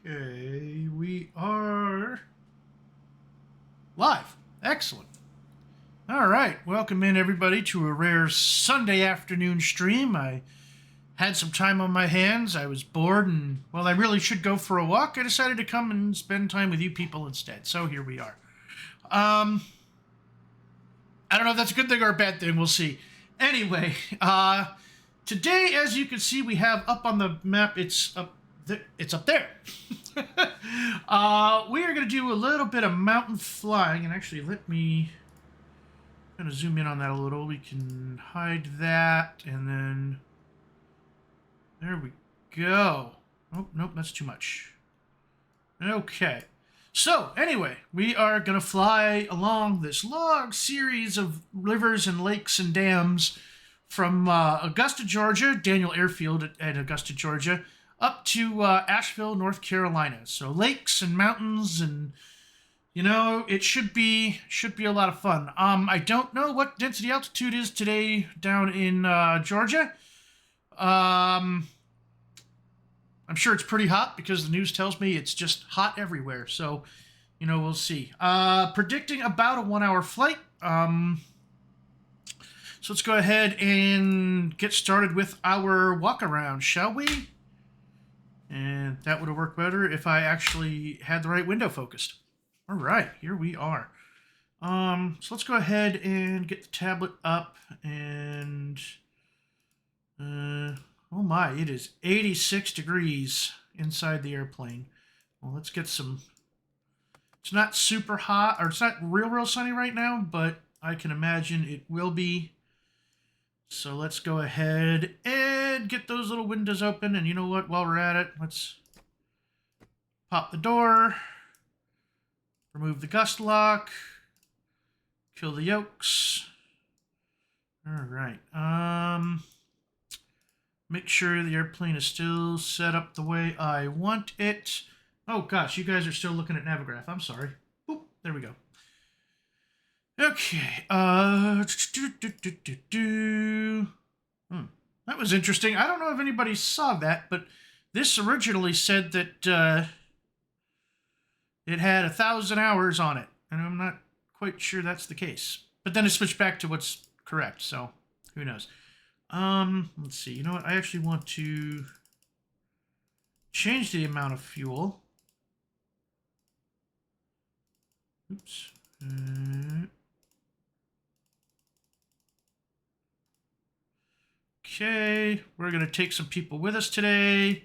Okay, we are live. Excellent. All right, welcome in everybody to a rare Sunday afternoon stream. I had some time on my hands. I was bored, and well, I really should go for a walk. I decided to come and spend time with you people instead. So here we are. I don't know if that's a good thing or a bad thing. We'll see. Anyway, today, as you can see, we have up on the map. It's up. It's up there. We are going to do a little bit of mountain flying, and actually, let me kind of zoom in on that a little. We can hide that, and then there we go. Oh, nope, that's too much. Okay. So, anyway, we are going to fly along this long series of rivers and lakes and dams from Augusta, Georgia, Daniel Airfield at Augusta, Georgia, up to Asheville, North Carolina. So lakes and mountains, and you know, it should be a lot of fun. I don't know what density altitude is today down in Georgia. I'm sure it's pretty hot because the news tells me it's just hot everywhere. So, you know, we'll see. Predicting about a 1 hour flight. So let's go ahead and get started with our walk around, shall we? And that would have worked better if I actually had the right window focused. All right, here we are. So let's go ahead and get the tablet up and oh my, it is 86 degrees inside the airplane. Well, let's get some. It's not super hot, or it's not real sunny right now, but I can imagine it will be. So let's go ahead and get those little windows open. And you know what? While we're at it, let's pop the door, remove the gust lock, kill the yokes. All right. Make sure the airplane is still set up the way I want it. Oh gosh, you guys are still looking at Navigraph. I'm sorry. Boop, there we go. Okay. That was interesting. I don't know if anybody saw that, but this originally said that it had 1,000 hours on it, and I'm not quite sure that's the case. But then it switched back to what's correct, so who knows. Let's see. You know what? I actually want to change the amount of fuel. Oops. Okay, we're going to take some people with us today,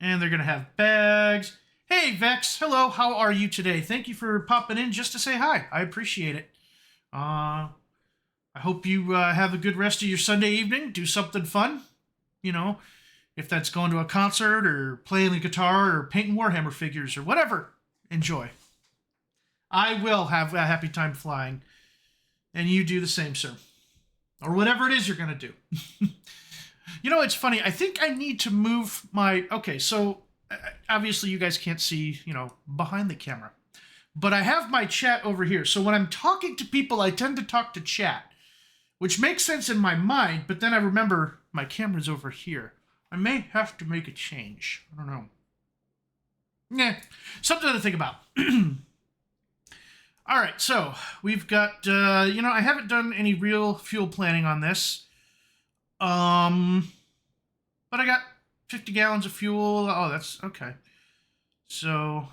and they're going to have bags. Hey, Vex. Hello, how are you today? Thank you for popping in just to say hi. I appreciate it. I hope you have a good rest of your Sunday evening. Do something fun. You know, if that's going to a concert or playing the guitar or painting Warhammer figures or whatever, enjoy. I will have a happy time flying, and you do the same, sir. Or whatever it is you're going to do. You know, it's funny. I think I need to move my... Okay, so obviously you guys can't see, you know, behind the camera. But I have my chat over here. So when I'm talking to people, I tend to talk to chat, which makes sense in my mind, but then I remember my camera's over here. I may have to make a change. I don't know. Yeah, something to think about. All right, so we've got, you know, I haven't done any real fuel planning on this. But I got 50 gallons of fuel. Oh, that's okay. So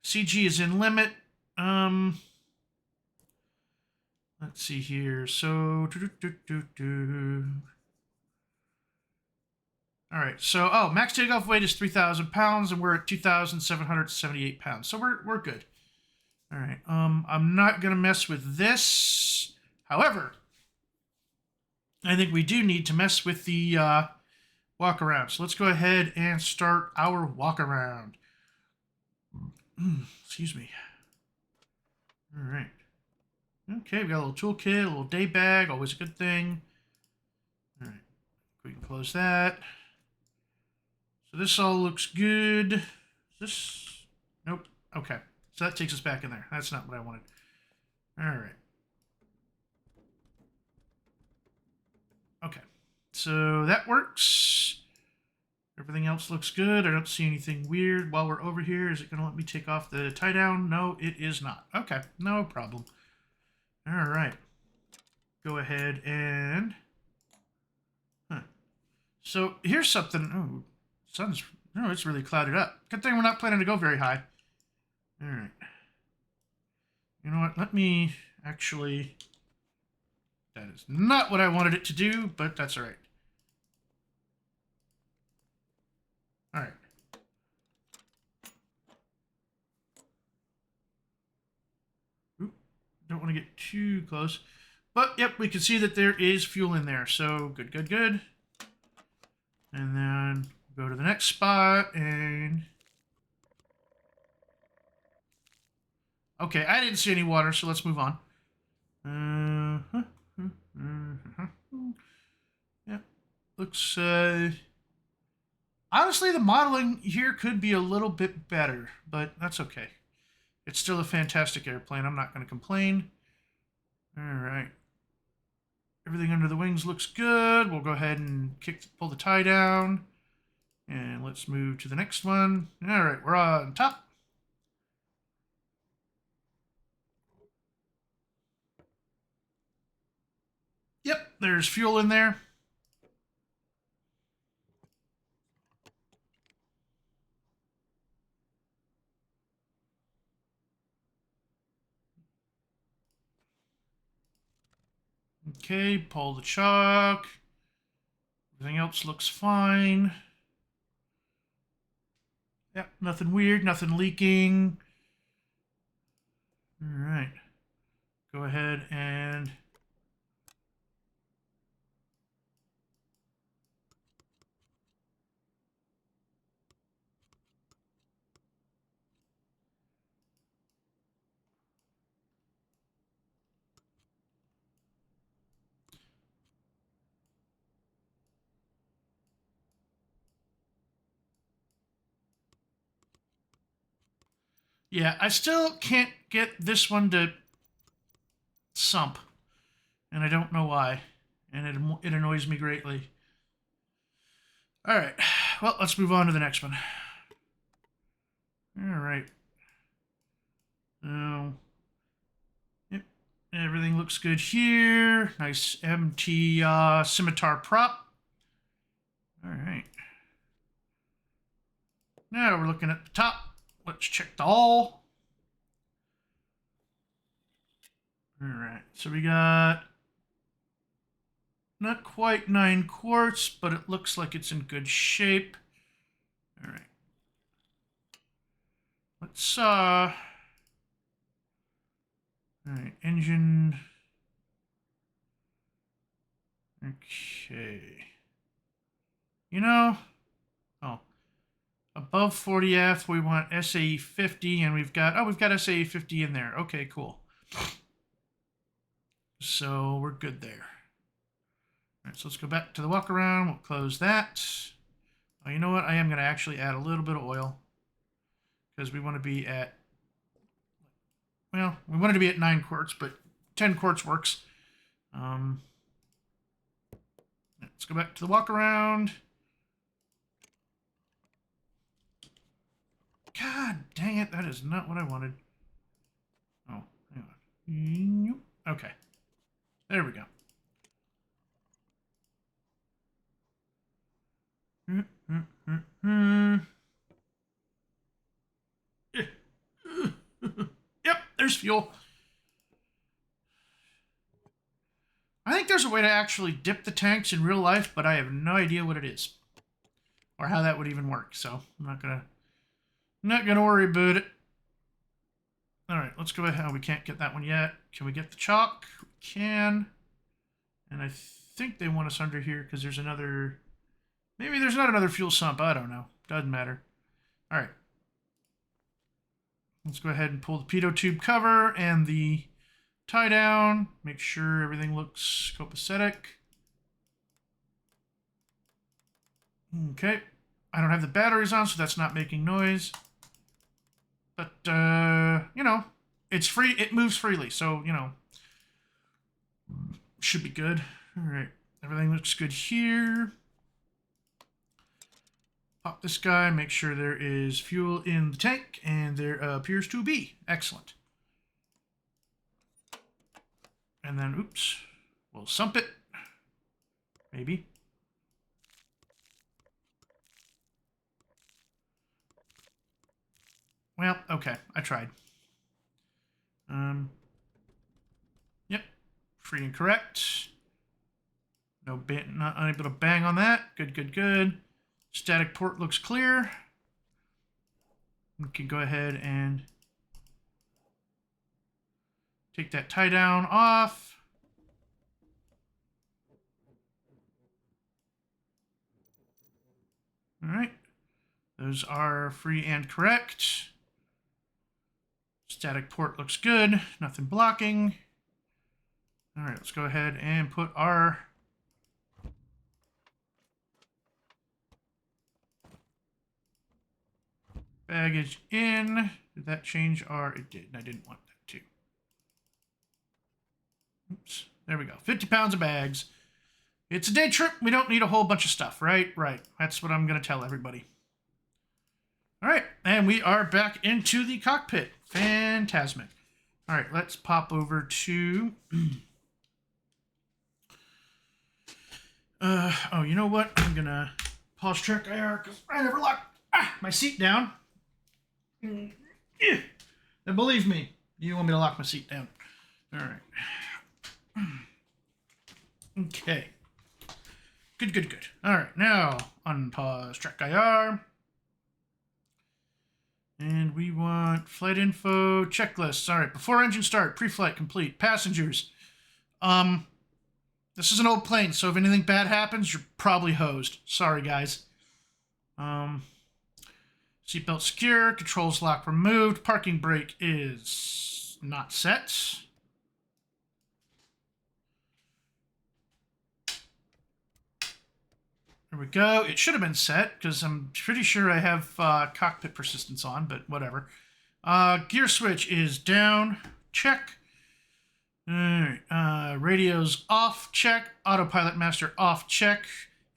CG is in limit. Let's see here. So, all right. So, oh, max takeoff weight is 3,000 pounds, and we're at 2,778 pounds. So we're good. All right. I'm not gonna mess with this. However, I think we do need to mess with the walk around. So let's go ahead and start our walk around. Excuse me. All right. Okay, we got a little toolkit, a little day bag, always a good thing. All right, we can close that. So this all looks good. Is this? Nope. Okay, so that takes us back in there. That's not what I wanted. All right. Okay, so that works. Everything else looks good. I don't see anything weird while we're over here. Is it going to let me take off the tie down? No, it is not. Okay, no problem. All right. Go ahead and... So here's something. Oh, sun's... Oh, it's really clouded up. Good thing we're not planning to go very high. All right. You know what? Let me actually... That is not what I wanted it to do, but that's all right. All right. Oop, don't want to get too close. But, yep, we can see that there is fuel in there. So, good, good, good. And then go to the next spot and... Okay, I didn't see any water, so let's move on. Yeah, looks... Honestly, the modeling here could be a little bit better, but that's okay. It's still a fantastic airplane. I'm not going to complain. All right. Everything under the wings looks good. We'll go ahead and pull the tie down. And let's move to the next one. All right, we're on top. Yep, there's fuel in there. Okay, pull the chock. Everything else looks fine. Yep, nothing weird, nothing leaking. All right. Go ahead and... Yeah, I still can't get this one to sump. And I don't know why. And it annoys me greatly. All right. Well, let's move on to the next one. All right. Yep. Everything looks good here. Nice MT scimitar prop. All right. Now we're looking at the top. Let's check the hull. All right. So we got not quite 9 quarts, but it looks like it's in good shape. All right. Let's all right, engine. Okay. You know, above 40F, we want SAE 50, and we've got SAE 50 in there. Okay, cool. So we're good there. All right, so let's go back to the walk around. We'll close that. Oh, you know what? I am going to actually add a little bit of oil because we want to be at, well, we wanted to be at 9 quarts, but 10 quarts works. Let's go back to the walk around. God dang it, that is not what I wanted. Oh, hang on. Okay. There we go. Yep, there's fuel. I think there's a way to actually dip the tanks in real life, but I have no idea what it is. Or how that would even work, so I'm not gonna worry about it. Alright, let's go ahead. Oh, we can't get that one yet. Can we get the chalk? We can. And I think they want us under here because there's another... Maybe there's not another fuel sump. I don't know. Doesn't matter. Alright. Let's go ahead and pull the pitot tube cover and the tie down. Make sure everything looks copacetic. Okay. I don't have the batteries on, so that's not making noise. But, you know, it's free. It moves freely, so, you know, should be good. All right. Everything looks good here. Pop this guy, make sure there is fuel in the tank, and there appears to be. Excellent. And then, oops, we'll sump it. Maybe. Well, okay, I tried. Yep, free and correct. No, not unable to bang on that. Good, good, good. Static port looks clear. We can go ahead and take that tie down off. All right, those are free and correct. Static port looks good, nothing blocking. All right, let's go ahead and put our baggage in. Did that change our... It did, and I didn't want that to. Oops, there we go. 50 pounds of bags. It's a day trip. We don't need a whole bunch of stuff, right? Right. That's what I'm going to tell everybody. All right, and we are back into the cockpit. Fantastic. All right, let's pop over to... oh, you know what? I'm going to pause track IR because I never locked my seat down. And believe me, you want me to lock my seat down. All right. Okay. Good, good, good. All right, now unpause track IR. And we want flight info checklists. All right, before engine start, pre-flight complete. Passengers. This is an old plane, so if anything bad happens, you're probably hosed. Sorry, guys. Seatbelt secure. Controls lock removed. Parking brake is not set. There we go. It should have been set because I'm pretty sure I have cockpit persistence on, but whatever. Gear switch is down. Check. All right. Radio's off. Check. Autopilot master off. Check.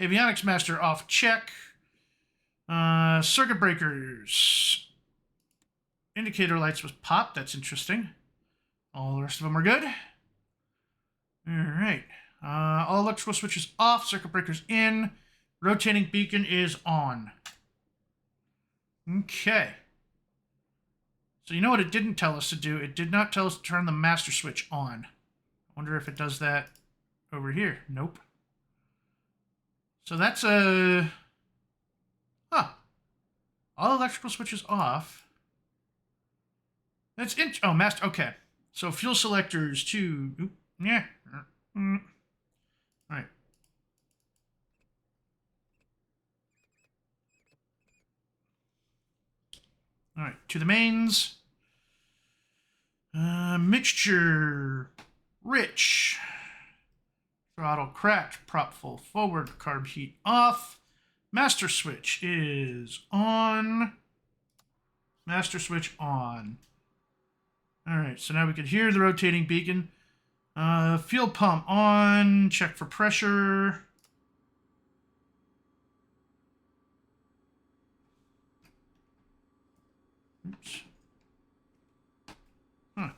Avionics master off. Check. Circuit breakers. Indicator lights was popped. That's interesting. All the rest of them are good. All right. All electrical switches off. Circuit breakers in. Rotating beacon is on. Okay. So you know what it didn't tell us to do? It did not tell us to turn the master switch on. I wonder if it does that over here. Nope. So that's a... Huh. All electrical switches off. That's in... Oh, master... Okay. So fuel selectors to... Oop, yeah. All right. All right, to the mains. Mixture rich. Throttle cracked. Prop full forward. Carb heat off. Master switch is on. Master switch on. All right, so now we can hear the rotating beacon. Fuel pump on. Check for pressure. Oops. Huh.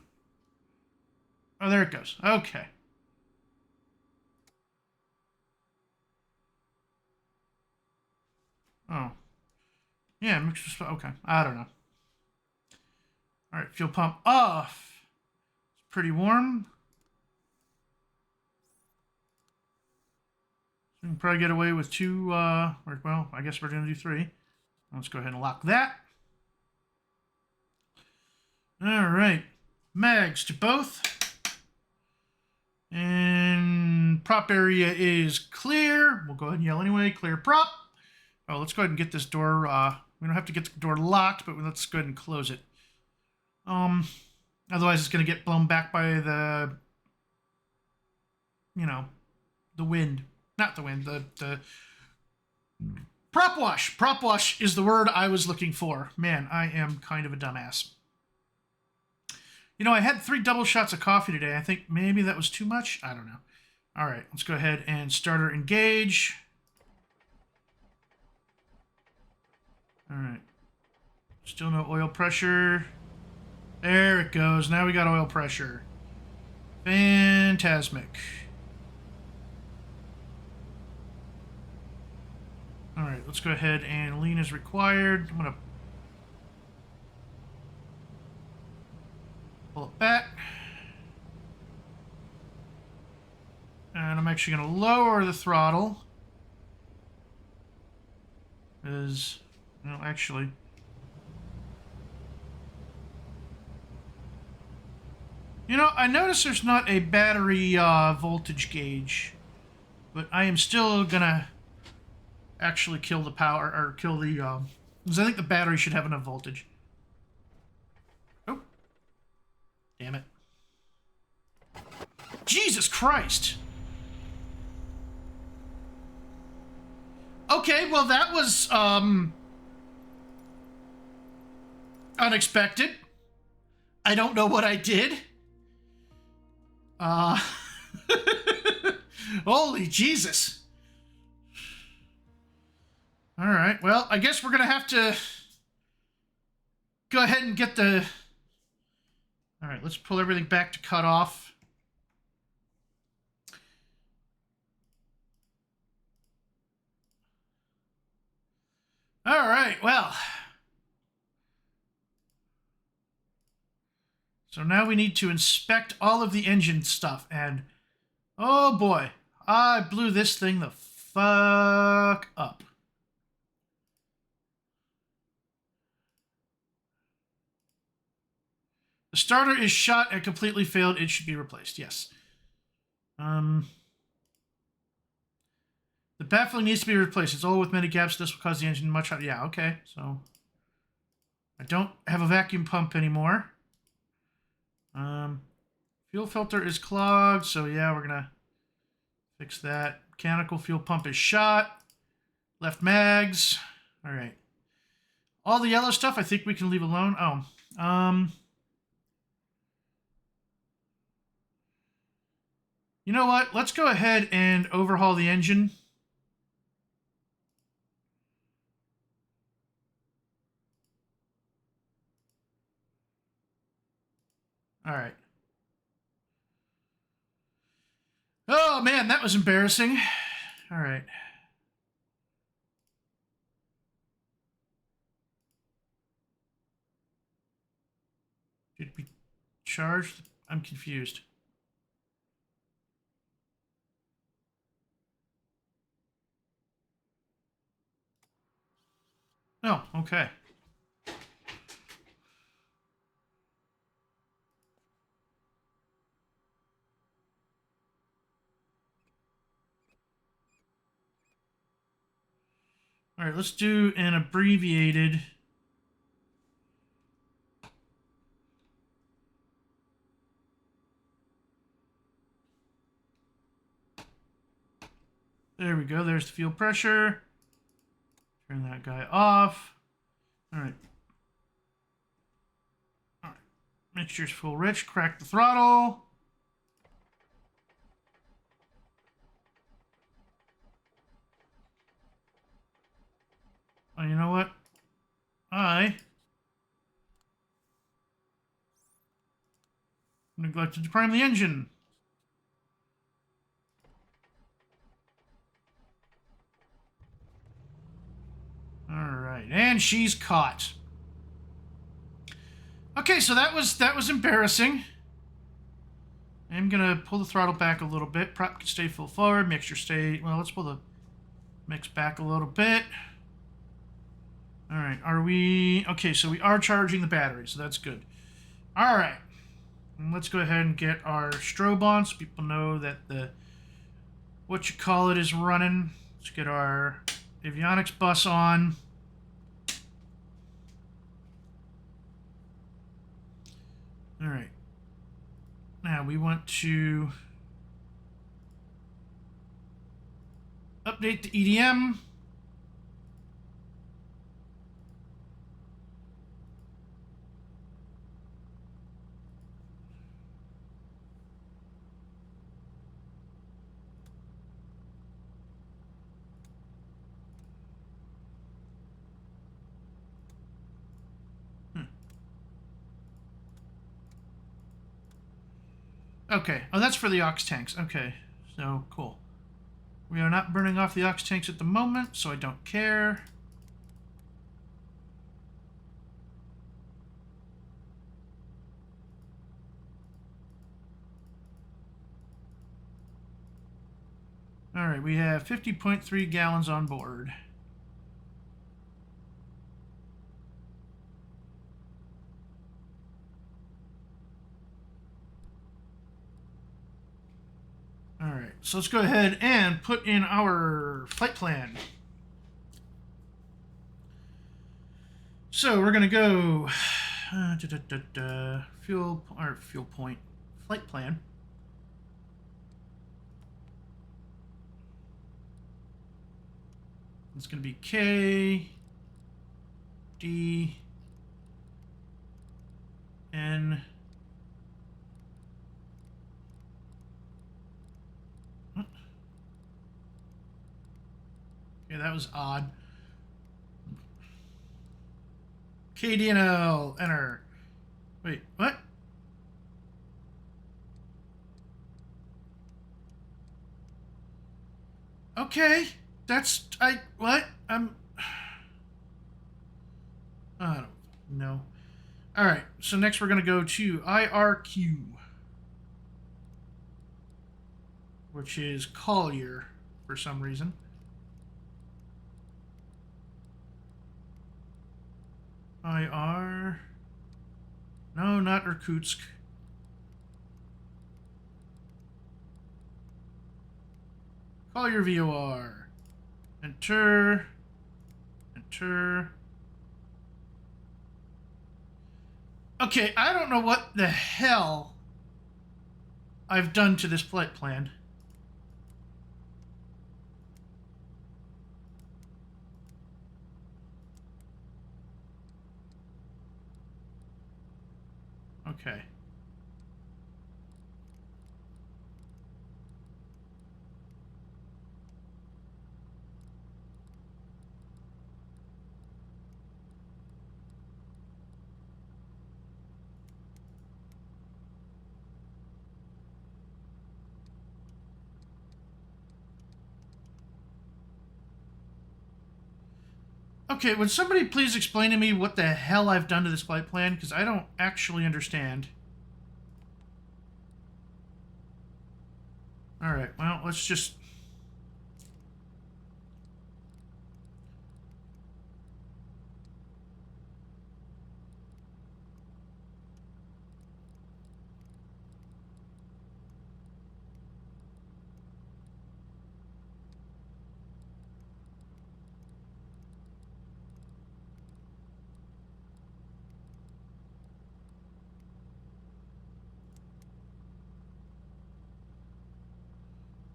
Oh, there it goes. Okay. Oh. Yeah, mixture. Okay. I don't know. All right, fuel pump off. It's pretty warm. So we can probably get away with two, well, I guess we're going to do three. Let's go ahead and lock that. All right. Mags to both. And prop area is clear. We'll go ahead and yell anyway. Clear prop. Oh, let's go ahead and get this door. We don't have to get the door locked, but let's go ahead and close it. Otherwise, it's going to get blown back by the, you know, the wind. Not the wind. The prop wash. Prop wash is the word I was looking for. Man, I am kind of a dumbass. You know, I had 3 double shots of coffee today. I think maybe that was too much. I don't know. All right, let's go ahead and starter engage. All right. Still no oil pressure. There it goes. Now we got oil pressure. Fantastic. All right, let's go ahead and lean as required. I'm going to pull it back. And I'm actually going to lower the throttle. Because, well, actually... You know, I noticed there's not a battery voltage gauge. But I am still going to actually kill the power, or kill the... because I think the battery should have enough voltage. Oh. Damn it. Jesus Christ! Okay, well that was, unexpected. I don't know what I did. Holy Jesus. Alright, well, I guess we're gonna have to go ahead and get the... Alright, let's pull everything back to cut off. Alright, well... So now we need to inspect all of the engine stuff, and... Oh boy, I blew this thing the fuck up. The starter is shot and completely failed. It should be replaced, yes. The baffling needs to be replaced. It's all with many gaps. This will cause the engine much hotter. Yeah, okay, so... I don't have a vacuum pump anymore. Fuel filter is clogged, so yeah, we're gonna fix that. Mechanical fuel pump is shot. Left mags. All right. All the yellow stuff I think we can leave alone. Oh, you know what? Let's go ahead and overhaul the engine. All right. Oh, man, that was embarrassing. All right. Did we charge? I'm confused. Oh, okay. All right, let's do an abbreviated. There we go. There's the fuel pressure. Turn that guy off. All right. All right. Mixture's full rich. Crack the throttle. Oh, you know what? I neglected to prime the engine. All right, and she's caught. Okay, so that was embarrassing. I'm gonna pull the throttle back a little bit. Prop can stay full forward. Mixture stay. Well, let's pull the mix back a little bit. All right, are we okay? So we are charging the battery, so that's good. All right, and let's go ahead and get our strobe on so people know that the what you call it is running. Let's get our avionics bus on. All right. Now we want to update the EDM. Okay. Oh, that's for the ox tanks. Okay. So, cool. We are not burning off the ox tanks at the moment, so I don't care. All right, we have 50.3 gallons on board. All right, so let's go ahead and put in our flight plan. So we're gonna go fuel point flight plan. It's gonna be K D N. Okay, that was odd. KDNL, enter. Wait, what? Okay, that's what? I don't know. All right, so next we're gonna go to IRQ, which is Collier for some reason. IR. No, not Irkutsk. Collier VOR. Enter. Enter. Okay, I don't know what the hell I've done to this flight plan. Okay. Okay, would somebody please explain to me what the hell I've done to this flight plan? Because I don't actually understand. Alright, well, let's just...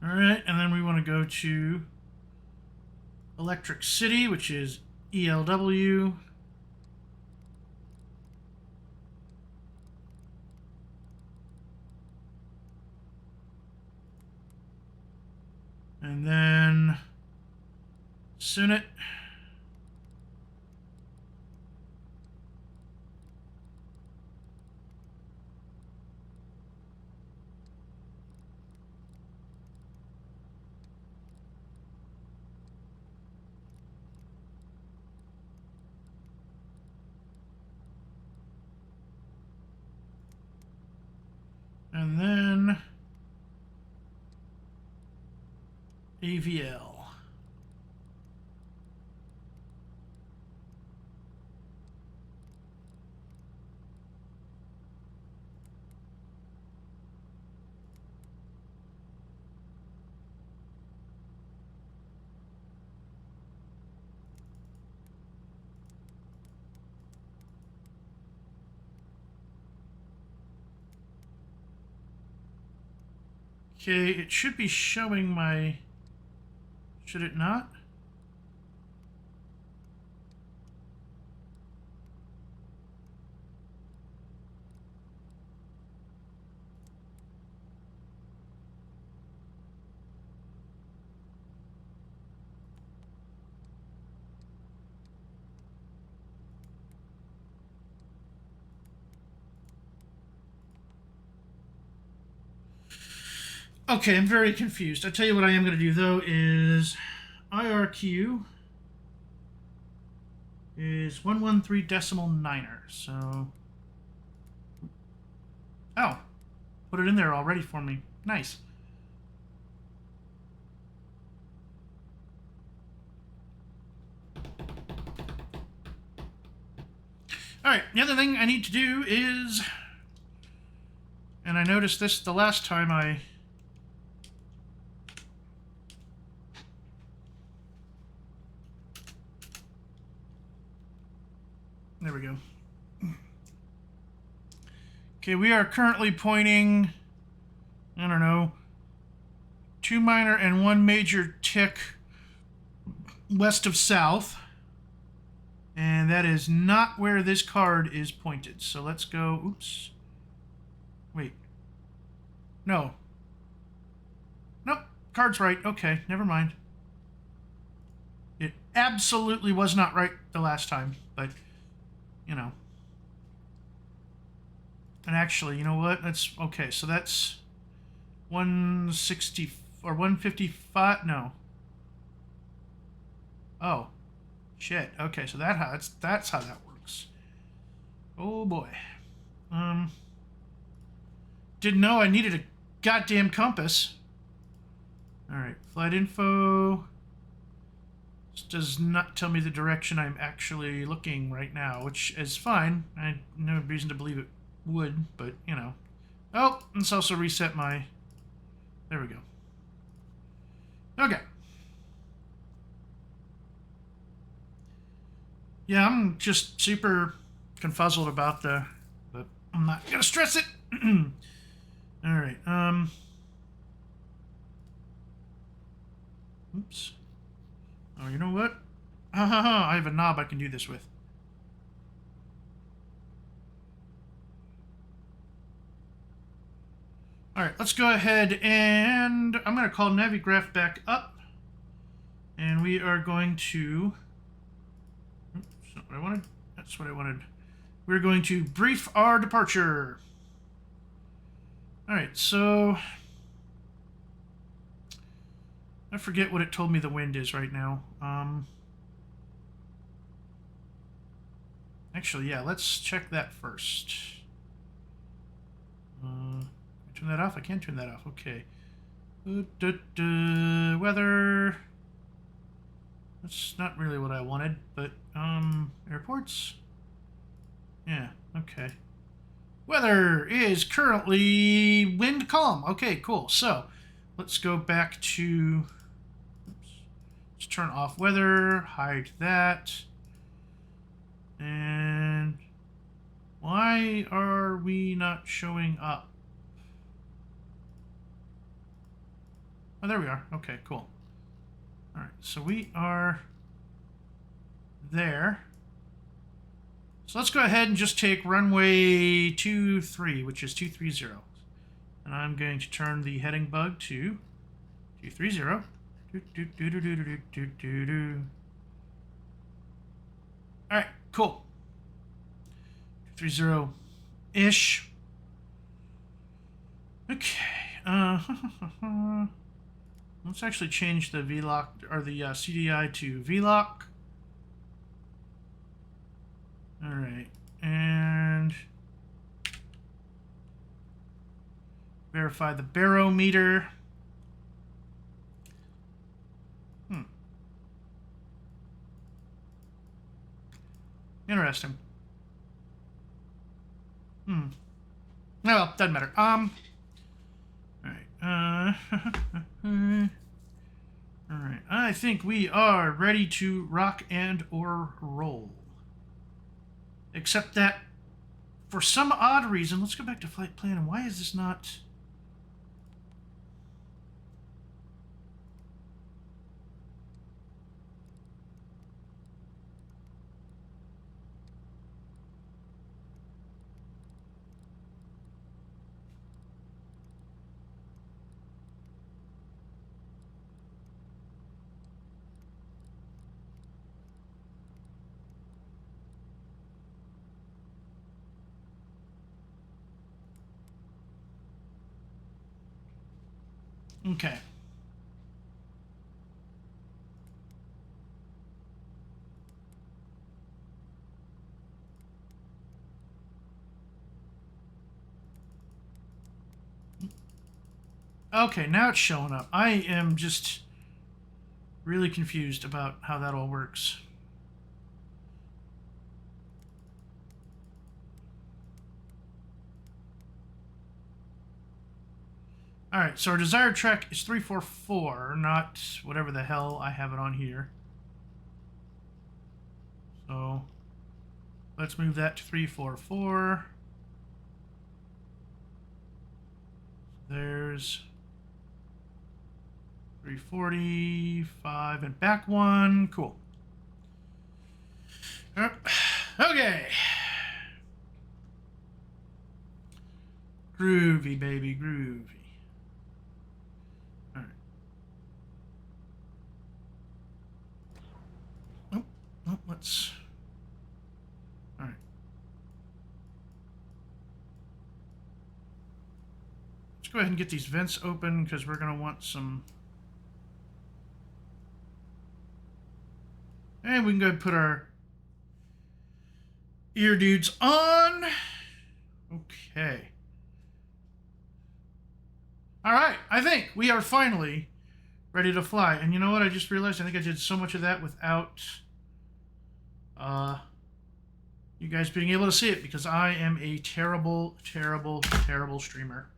Alright, and then we want to go to Electric City, which is ELW. And then Sunit. And then AVL. Okay, it should be showing my... Should it not? Okay, I'm very confused. I tell you what I am going to do, though, is IRQ is 113 decimal niner. So, oh, put it in there already for me. Nice. All right, the other thing I need to do is, and I noticed this the last time there we go. Okay, we are currently pointing, I don't know, 2 minor and 1 major tick west of south. And that is not where this card is pointed. So let's go, oops. Wait. No. Nope, card's right. Okay, never mind. It absolutely was not right the last time, but, you know. And actually, you know what? That's, okay, so that's 160, or 155, no. Oh. Shit. Okay, so that's how that works. Oh boy. Didn't know I needed a goddamn compass. All right, flight info. This does not tell me the direction I'm actually looking right now, which is fine. I have no reason to believe it would, but you know. Oh, let's also reset my. There we go. Okay. Yeah, I'm just super confuzzled about but I'm not gonna stress it. All right. Oops. Oh, you know what? I have a knob I can do this with. All right, let's go ahead and I'm going to call Navigraph back up. And we are going to... Oops, that's not what I wanted. That's what I wanted. We're going to brief our departure. All right, so... I forget what it told me the wind is right now. Actually, yeah, let's check that first. Turn that off? I can't turn that off. Okay. Weather. That's not really what I wanted, but, airports? Yeah, okay. Weather is currently wind calm. Okay, cool. So, let's go back to... Oops. Let's turn off weather, hide that. And... why are we not showing up? Oh, there we are. Okay, cool. All right, so we are there. So let's go ahead and just take runway 23, which is 230. And I'm going to turn the heading bug to 230. All right, cool. 230-ish. Okay. Let's actually change the VLOC or the CDI to VLOC. All right, and verify the barometer. Interesting. Oh, well, doesn't matter. All right. All right. I think we are ready to rock and or roll. Except that, for some odd reason, let's go back to flight plan. And why is this not? Okay. Okay, now it's showing up. I am just really confused about how that all works. All right, so our desired track is 344, not whatever the hell I have it on here. So let's move that to 344. There's 345 and back one. Cool. Okay. Groovy, baby, groovy. All right. Oh, let's. All right. Let's go ahead and get these vents open because we're going to want some. And we can go ahead and put our ear dudes on. Okay. All right. I think we are finally ready to fly. And you know what? I just realized I think I did so much of that without you guys being able to see it because I am a terrible, terrible, terrible streamer.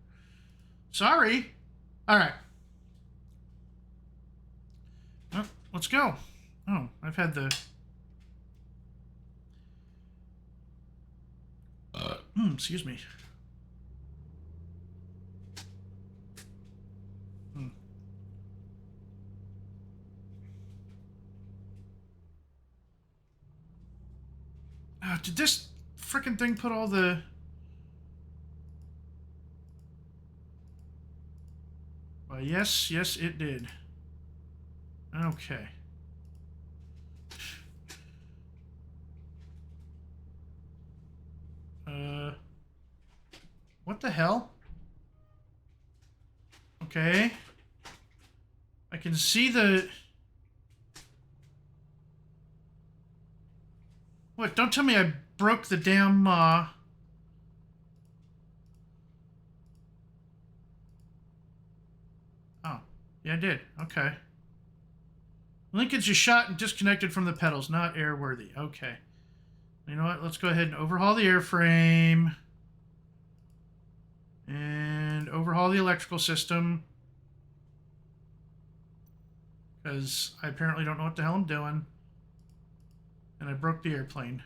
Sorry. All right. Well, let's go. Oh, I've had the... excuse me. Did this frickin' thing put all the... Well, yes, it did. Okay. What the hell? Okay. I can see the... What? Don't tell me I broke the damn, Oh, yeah, I did. Okay. Linkage is shot and disconnected from the pedals, not airworthy. Okay. You know what? Let's go ahead and overhaul the airframe. And overhaul the electrical system. Because I apparently don't know what the hell I'm doing. And I broke the airplane.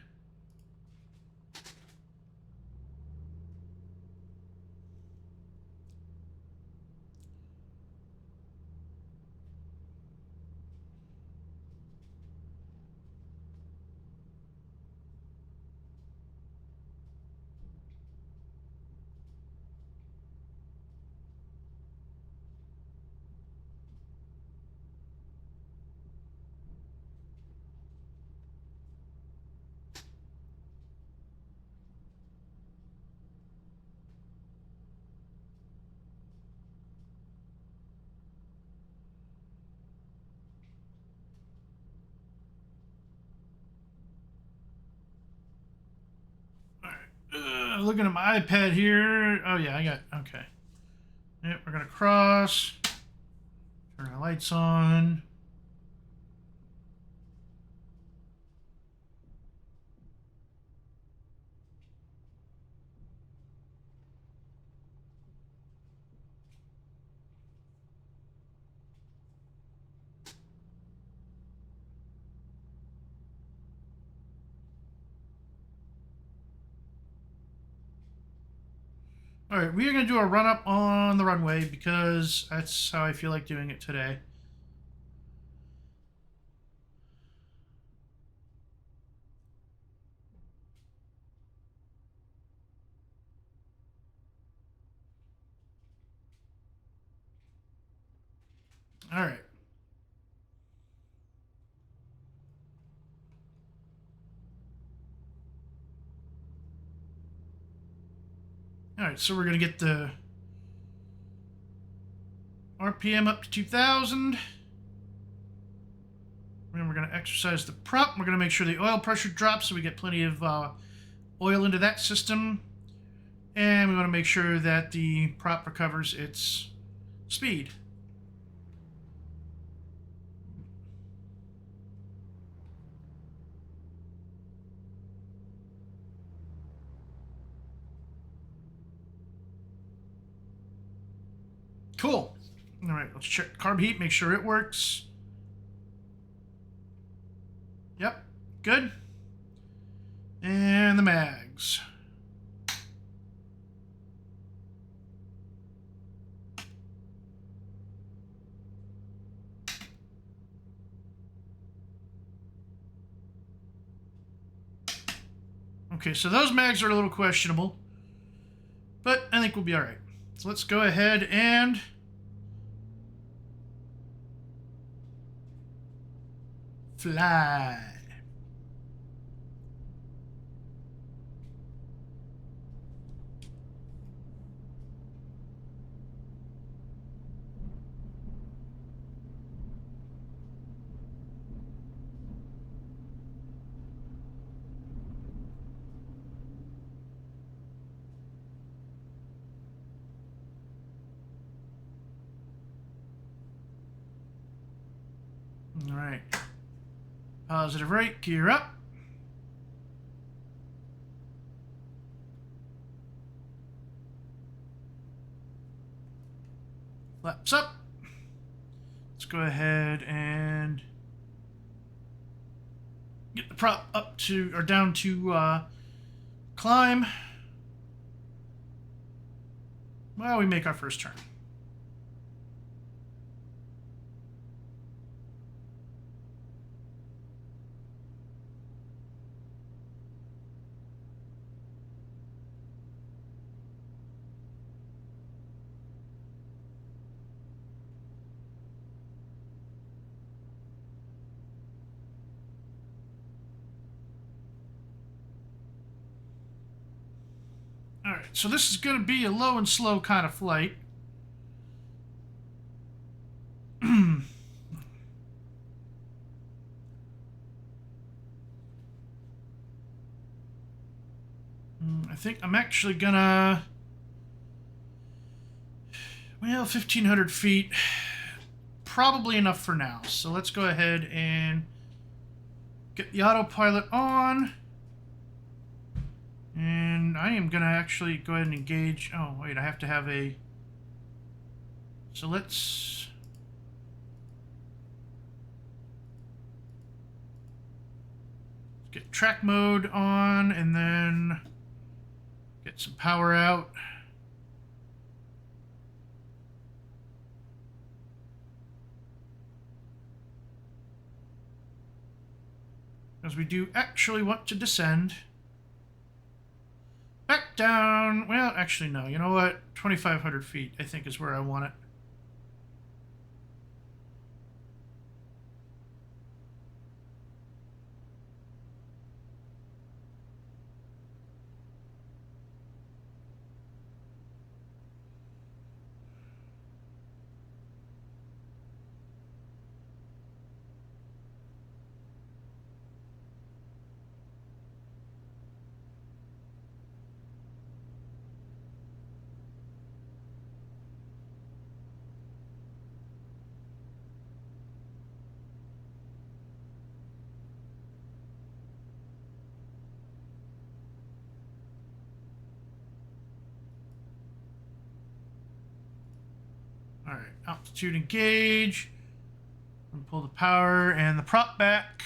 Looking at my iPad here. Oh, yeah, I got... Okay. Yep, we're going to cross. Turn our lights on. All right, we are going to do a run-up on the runway because that's how I feel like doing it today. All right. All right, so we're going to get our RPM up to 2,000. And we're going to exercise the prop. We're going to make sure the oil pressure drops so we get plenty of oil into that system. And we want to make sure that the prop recovers its speed. Cool. All right, let's check carb heat, make sure it works. Yep, good. And the mags. Okay, so those mags are a little questionable, but I think we'll be all right. So let's go ahead and fly. All right. Positive rate, gear up. Flaps up. Let's go ahead and get the prop up to, or down to climb. Well, we make our first turn. Alright, so this is going to be a low and slow kind of flight. I think I'm actually gonna... Well, 1,500 feet. Probably enough for now. So let's go ahead and get the autopilot on. And I am going to actually go ahead and engage... Oh, wait, I have to have a... So let's get track mode on and then get some power out. Because we do actually want to descend. Back down. Well, actually, no. You know what? 2,500 feet, I think, is where I want it. All right, altitude engage. And pull the power and the prop back.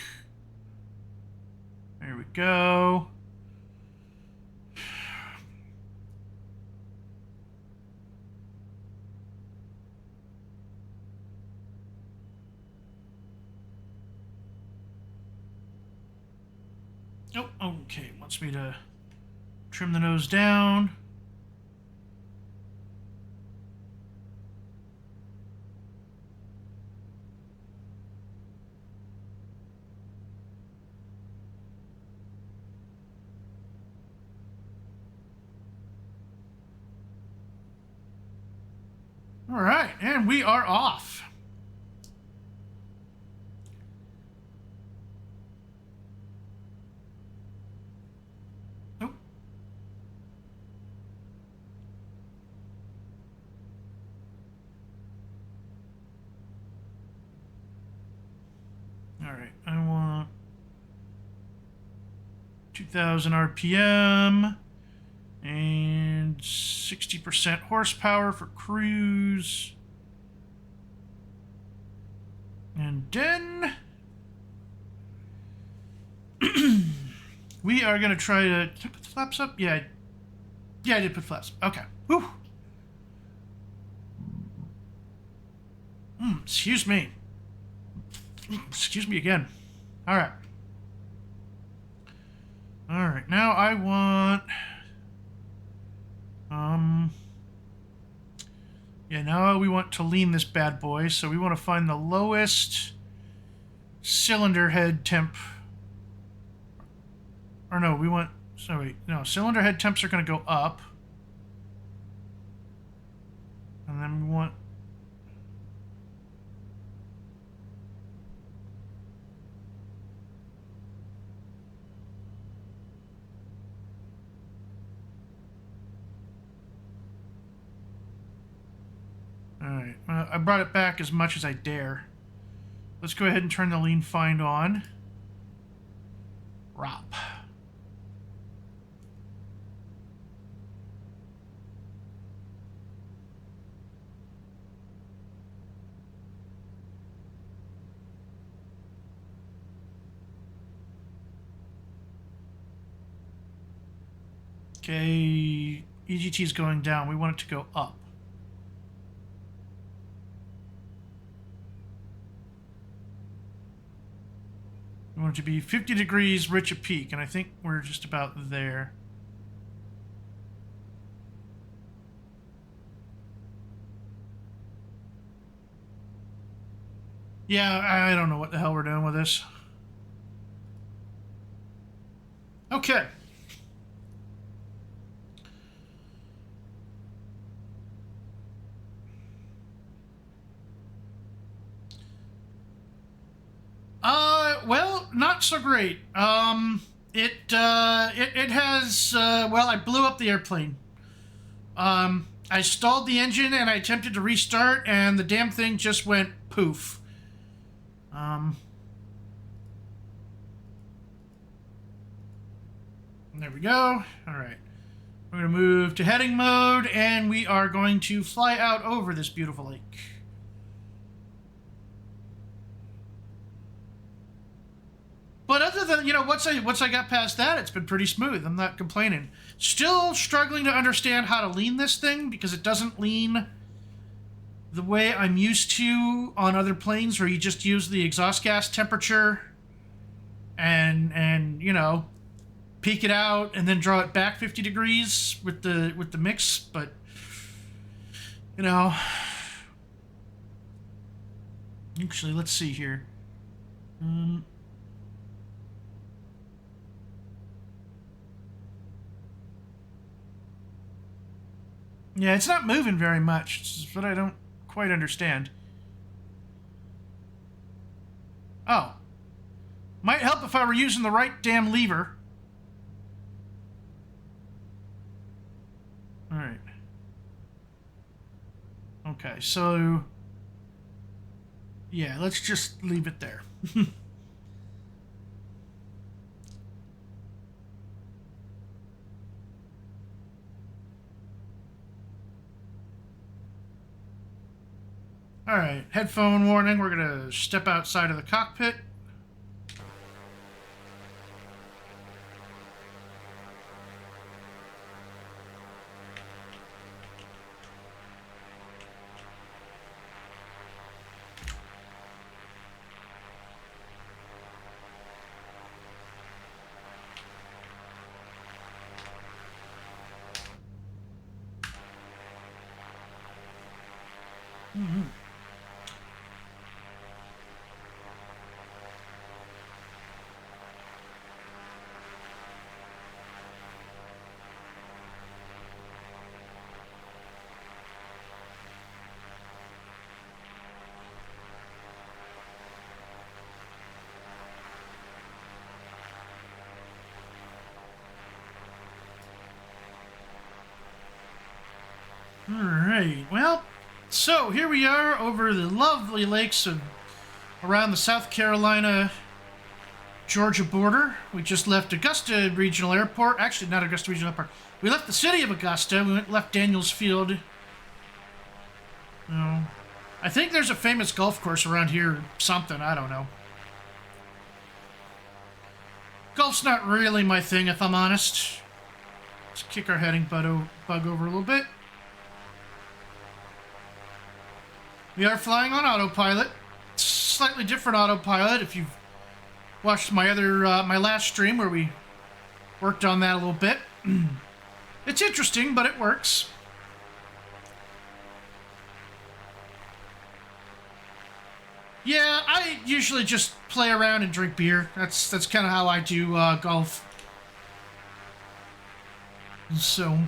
There we go. Oh, okay. Wants me to trim the nose down. All right, and we are off. Nope. All right, I want 2,000 RPM and 60% horsepower for cruise. And then we are going to try to... Did I put the flaps up? Yeah, I did put flaps. Okay. Whew. Excuse me. Excuse me again. All right. All right. Now I want... Yeah, now we want to lean this bad boy, so we want to find the lowest cylinder head temp. Or no, we want... Sorry, no, cylinder head temps are going to go up. And then we want... Alright, I brought it back as much as I dare. Let's go ahead and turn the lean find on. ROP. Okay, EGT is going down. We want it to go up. We want it to be 50 degrees rich at peak, and I think we're just about there. Yeah, I don't know what the hell we're doing with this. Okay. Well, not so great. It has, well, I blew up the airplane. I stalled the engine and I attempted to restart and the damn thing just went poof. There we go. All right. We're going to move to heading mode and we are going to fly out over this beautiful lake. But other than, you know, once I got past that, it's been pretty smooth. I'm not complaining. Still struggling to understand how to lean this thing because it doesn't lean the way I'm used to on other planes where you just use the exhaust gas temperature and you know, peak it out and then draw it back 50 degrees with the mix, but you know, actually, let's see here. Yeah, it's not moving very much. It's what I don't quite understand. Oh. Might help if I were using the right damn lever. Alright. Okay, so... Yeah, let's just leave it there. Alright, headphone warning. We're going to step outside of the cockpit. All right. Well, so here we are over the lovely lakes of around the South Carolina Georgia border. We just left Augusta Regional Airport. Actually, not Augusta Regional Airport. We left the city of Augusta. We left Daniels Field. Oh, I think there's a famous golf course around here. Something. I don't know. Golf's not really my thing, if I'm honest. Let's kick our heading bug over a little bit. We are flying on autopilot. Slightly different autopilot. If you've watched my last stream where we worked on that a little bit. It's interesting, but it works. Yeah, I usually just play around and drink beer. That's kind of how I do golf. So.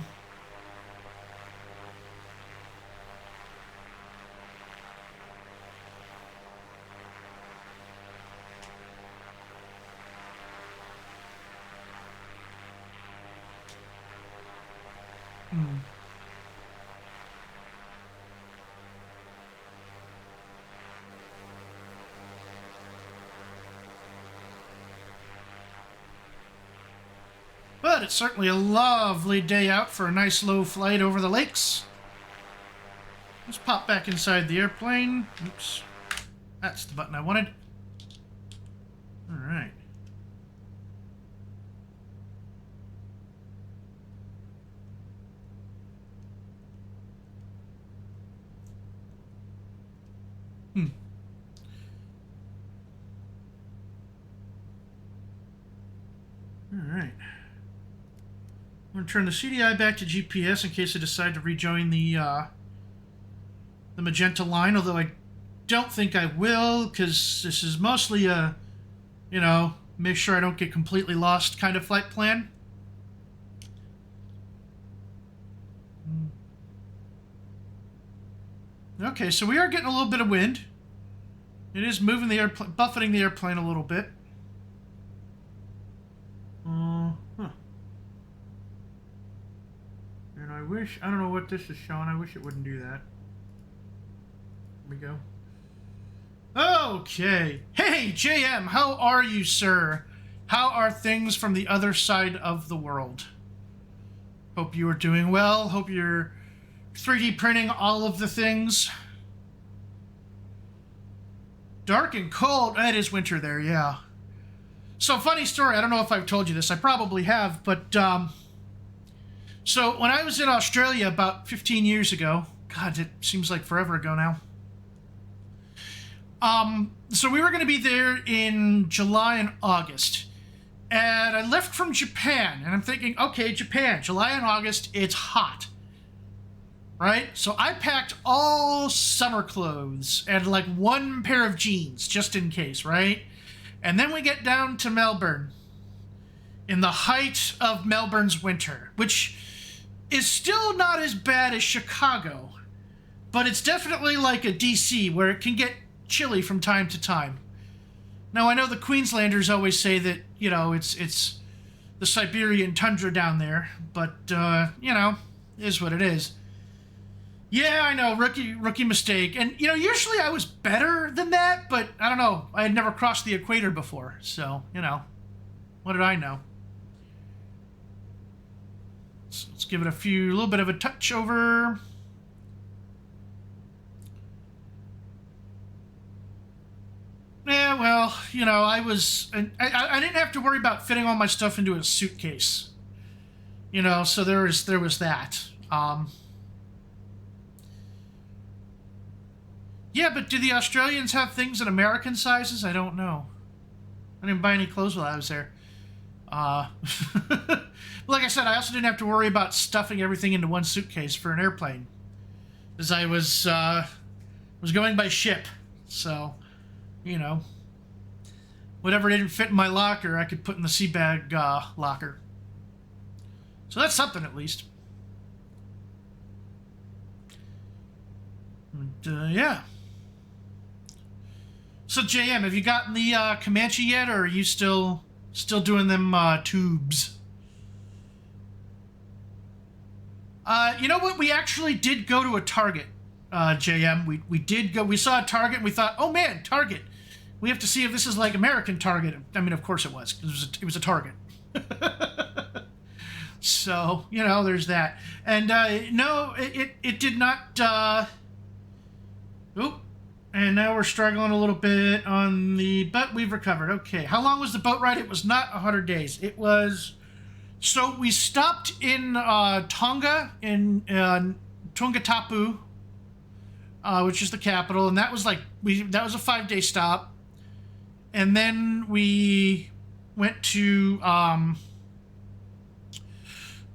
But it's certainly a lovely day out for a nice low flight over the lakes. Let's pop back inside the airplane. Oops. That's the button I wanted. All right. All right. I'm going to turn the CDI back to GPS in case I decide to rejoin the magenta line, although I don't think I will, because this is mostly a, make sure I don't get completely lost kind of flight plan. Okay, so we are getting a little bit of wind. It is moving the airplane, buffeting the airplane a little bit. And I don't know what this is showing. I wish it wouldn't do that. Here we go. Okay. Hey, JM, how are you, sir? How are things from the other side of the world? Hope you are doing well. Hope you're 3D printing all of the things. Dark and cold. It is winter there, yeah. So, funny story. I don't know if I've told you this. I probably have, but so when I was in Australia about 15 years ago, God, it seems like forever ago now. So we were going to be there in July and August. And I left from Japan, and I'm thinking, okay, Japan, July and August, it's hot. Right? So I packed all summer clothes and like one pair of jeans, just in case, right? And then we get down to Melbourne, in the height of Melbourne's winter, which is still not as bad as Chicago, but it's definitely like a DC, where it can get chilly from time to time. Now, I know the Queenslanders always say that, it's the Siberian tundra down there, but, is what it is. Yeah, I know, rookie mistake. And, usually I was better than that, but I don't know. I had never crossed the equator before, so, what did I know? So let's give it a little bit of a touch over. Yeah, well, I didn't have to worry about fitting all my stuff into a suitcase. So there was that. Yeah, but do the Australians have things in American sizes? I don't know. I didn't buy any clothes while I was there. Like I said, I also didn't have to worry about stuffing everything into one suitcase for an airplane, as I was going by ship. So, whatever didn't fit in my locker, I could put in the sea bag locker. So that's something, at least. And, yeah. So, JM, have you gotten the Comanche yet, or are you still doing them tubes? You know what? We actually did go to a Target, JM. We did go. We saw a Target and we thought, oh man, Target. We have to see if this is like American Target. I mean, of course it was. It was a Target. So, you know, there's that. And no, it did not. Oop. And now we're struggling a little bit on the, but we've recovered. Okay. How long was the boat ride? It was not 100 days. It was, so we stopped in Tonga, in Tongatapu, which is the capital. And that was like, that was a 5-day stop. And then we went to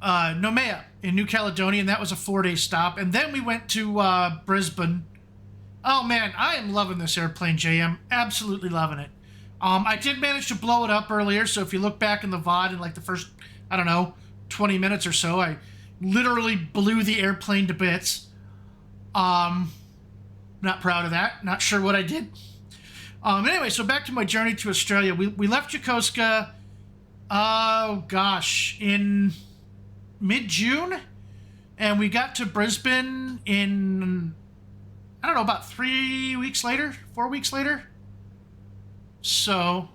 Nomea in New Caledonia, and that was a 4-day stop. And then we went to Brisbane. Oh man, I am loving this airplane, JM. Absolutely loving it. I did manage to blow it up earlier, so if you look back in the VOD in like the first, I don't know, 20 minutes or so, I literally blew the airplane to bits. Not proud of that. Not sure what I did. Anyway, so back to my journey to Australia. We left Yokosuka, oh gosh, in mid-June, and we got to Brisbane in, I don't know, about 3 weeks later, 4 weeks later. So,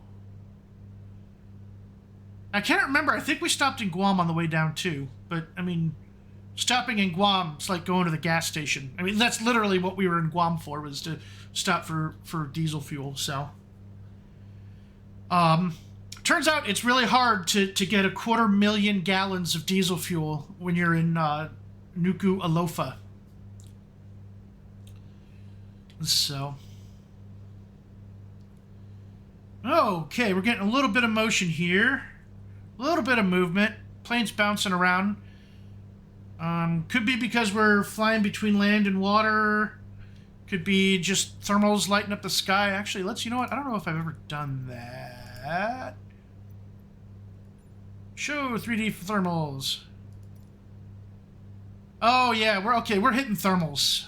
I can't remember. I think we stopped in Guam on the way down too. But, I mean, stopping in Guam, it's like going to the gas station. I mean, that's literally what we were in Guam for, was to stop for diesel fuel. So, turns out it's really hard to get 250,000 gallons of diesel fuel when you're in Nuku'alofa. So, okay, we're getting a little bit of motion here, a little bit of movement. Plane's bouncing around. Could be because we're flying between land and water. Could be just thermals lighting up the sky. Actually, you know what? I don't know if I've ever done that. Show 3D thermals. Oh yeah, we're hitting thermals.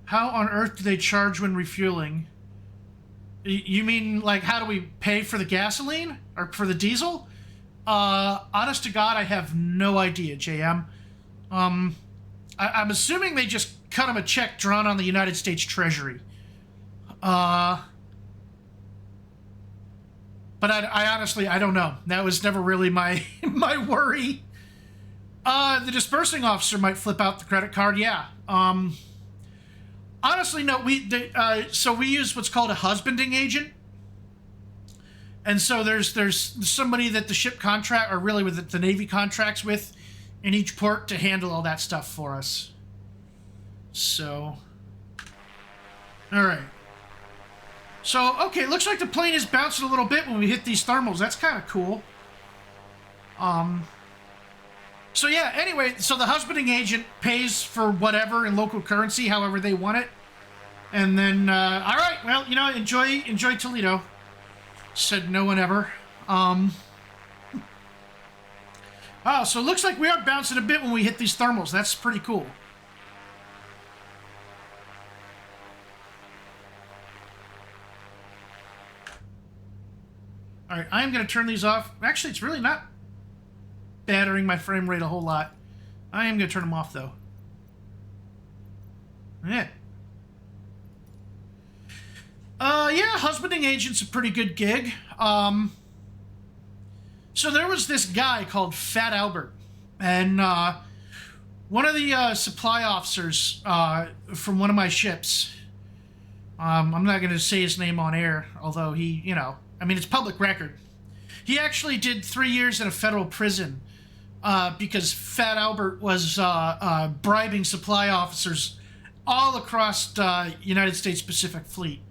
How on earth do they charge when refueling? You mean, like, how do we pay for the gasoline? Or for the diesel? Honest to God, I have no idea, JM. I'm assuming they just cut them a check drawn on the United States Treasury. But I honestly, I don't know. That was never really my worry. The dispersing officer might flip out the credit card, yeah. Honestly, no. So we use what's called a husbanding agent, and so there's somebody that the ship contract, or really with the Navy contracts with, in each port to handle all that stuff for us. So, all right. So okay, looks like the plane is bouncing a little bit when we hit these thermals. That's kind of cool. So yeah, anyway, so the husbanding agent pays for whatever in local currency, however they want it. And then, all right, well, you know, enjoy Toledo. Said no one ever. Oh, so it looks like we are bouncing a bit when we hit these thermals. That's pretty cool. All right, I'm going to turn these off. Actually, it's really not battering my frame rate a whole lot. I am going to turn them off, though. Yeah. Yeah, husbanding agent's a pretty good gig. So there was this guy called Fat Albert, and one of the supply officers from one of my ships, I'm not going to say his name on air, although he, you know, I mean, it's public record. He actually did 3 years in a federal prison because Fat Albert was bribing supply officers all across the United States Pacific Fleet.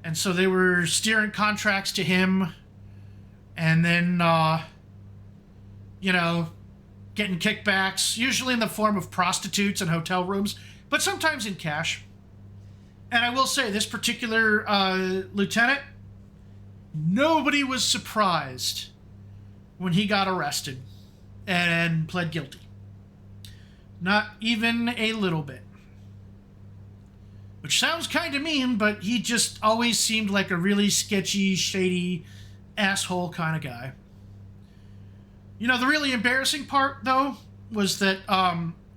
And so they were steering contracts to him, and then, you know, getting kickbacks, usually in the form of prostitutes and hotel rooms, but sometimes in cash. And I will say, this particular lieutenant, nobody was surprised when he got arrested and pled guilty. Not even a little bit. Which sounds kind of mean, but he just always seemed like a really sketchy, shady, asshole kind of guy. You know, the really embarrassing part, though, was that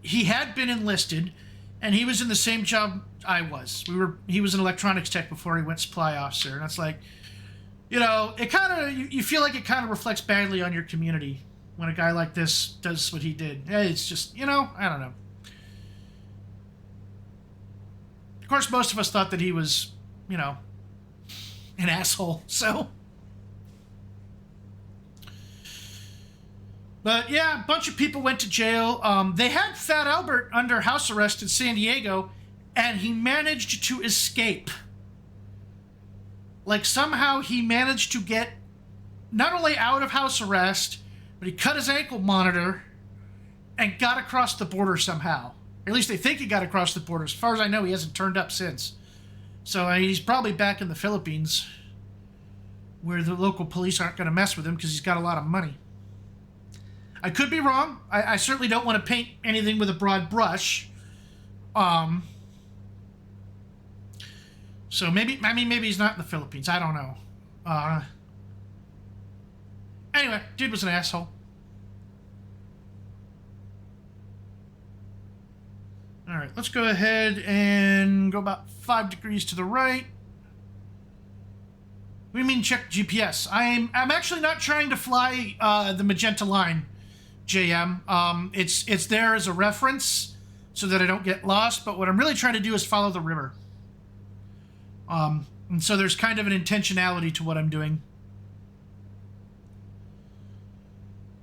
he had been enlisted, and he was in the same job I was. He was an electronics tech before he went supply officer, and it's like, you know, it kind of you feel like it kind of reflects badly on your community when a guy like this does what he did. It's just, you know, I don't know. Of course, most of us thought that he was, you know, an asshole. So. But yeah, a bunch of people went to jail. They had Fat Albert under house arrest in San Diego, and he managed to escape. Like, somehow he managed to get not only out of house arrest, but he cut his ankle monitor and got across the border somehow. Or at least they think he got across the border. As far as I know, he hasn't turned up since. So he's probably back in the Philippines, where the local police aren't going to mess with him because he's got a lot of money. I could be wrong. I certainly don't want to paint anything with a broad brush. So maybe he's not in the Philippines. I don't know. Anyway, dude was an asshole. All right, let's go ahead and go about 5 degrees to the right. What do you mean check GPS? I'm actually not trying to fly the magenta line, JM. It's there as a reference so that I don't get lost, but what I'm really trying to do is follow the river. And so there's kind of an intentionality to what I'm doing.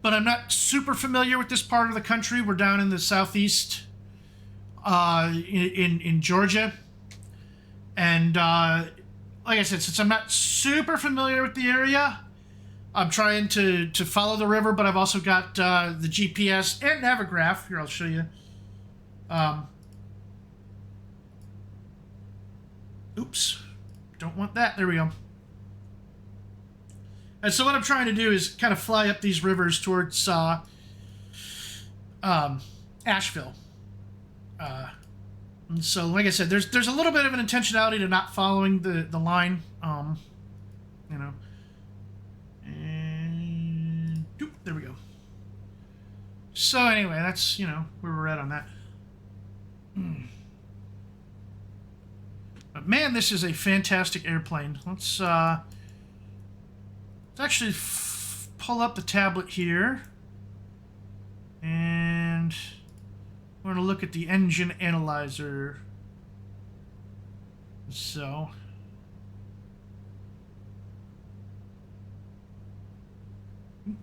But I'm not super familiar with this part of the country. We're down in the southeast, in Georgia. And like I said, since I'm not super familiar with the area, I'm trying to follow the river, but I've also got the GPS and Navigraph. Here, I'll show you. Oops. Don't want that. There we go. And so what I'm trying to do is kind of fly up these rivers towards Asheville. And so, like I said, there's a little bit of an intentionality to not following the line. You know. And there we go. So anyway, that's, you know, where we're at on that. But man, this is a fantastic airplane. Let's actually pull up the tablet here. And we're going to look at the engine analyzer. So.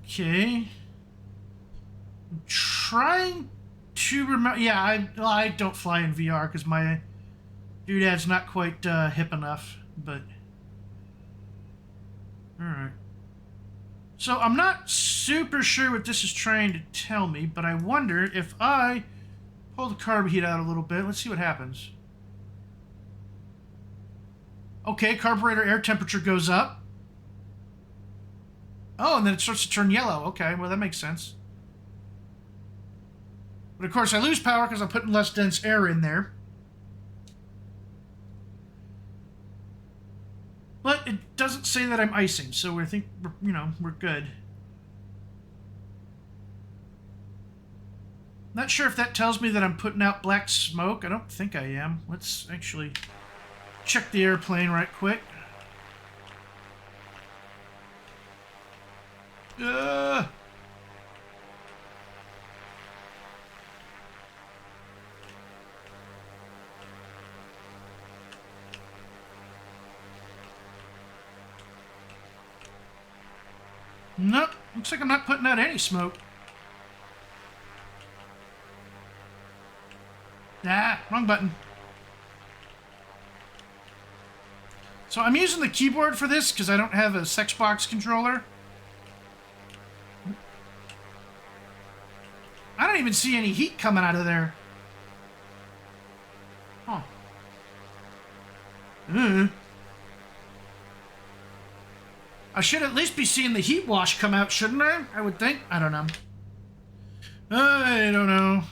Okay. I'm trying to remember. Yeah, I don't fly in VR because my doodad's not quite hip enough. But all right. So I'm not super sure what this is trying to tell me, but I wonder if I pull the carb heat out a little bit. Let's see what happens. Okay, carburetor air temperature goes up. Oh, and then it starts to turn yellow. Okay, well, that makes sense. But of course, I lose power because I'm putting less dense air in there. But it doesn't say that I'm icing, so I think, you know, we're good. Not sure if that tells me that I'm putting out black smoke. I don't think I am. Let's actually check the airplane right quick. Nope, looks like I'm not putting out any smoke. Ah, wrong button. So I'm using the keyboard for this because I don't have a Sexbox controller. I don't even see any heat coming out of there. Huh. I should at least be seeing the heat wash come out, shouldn't I? I would think. I don't know. I don't know.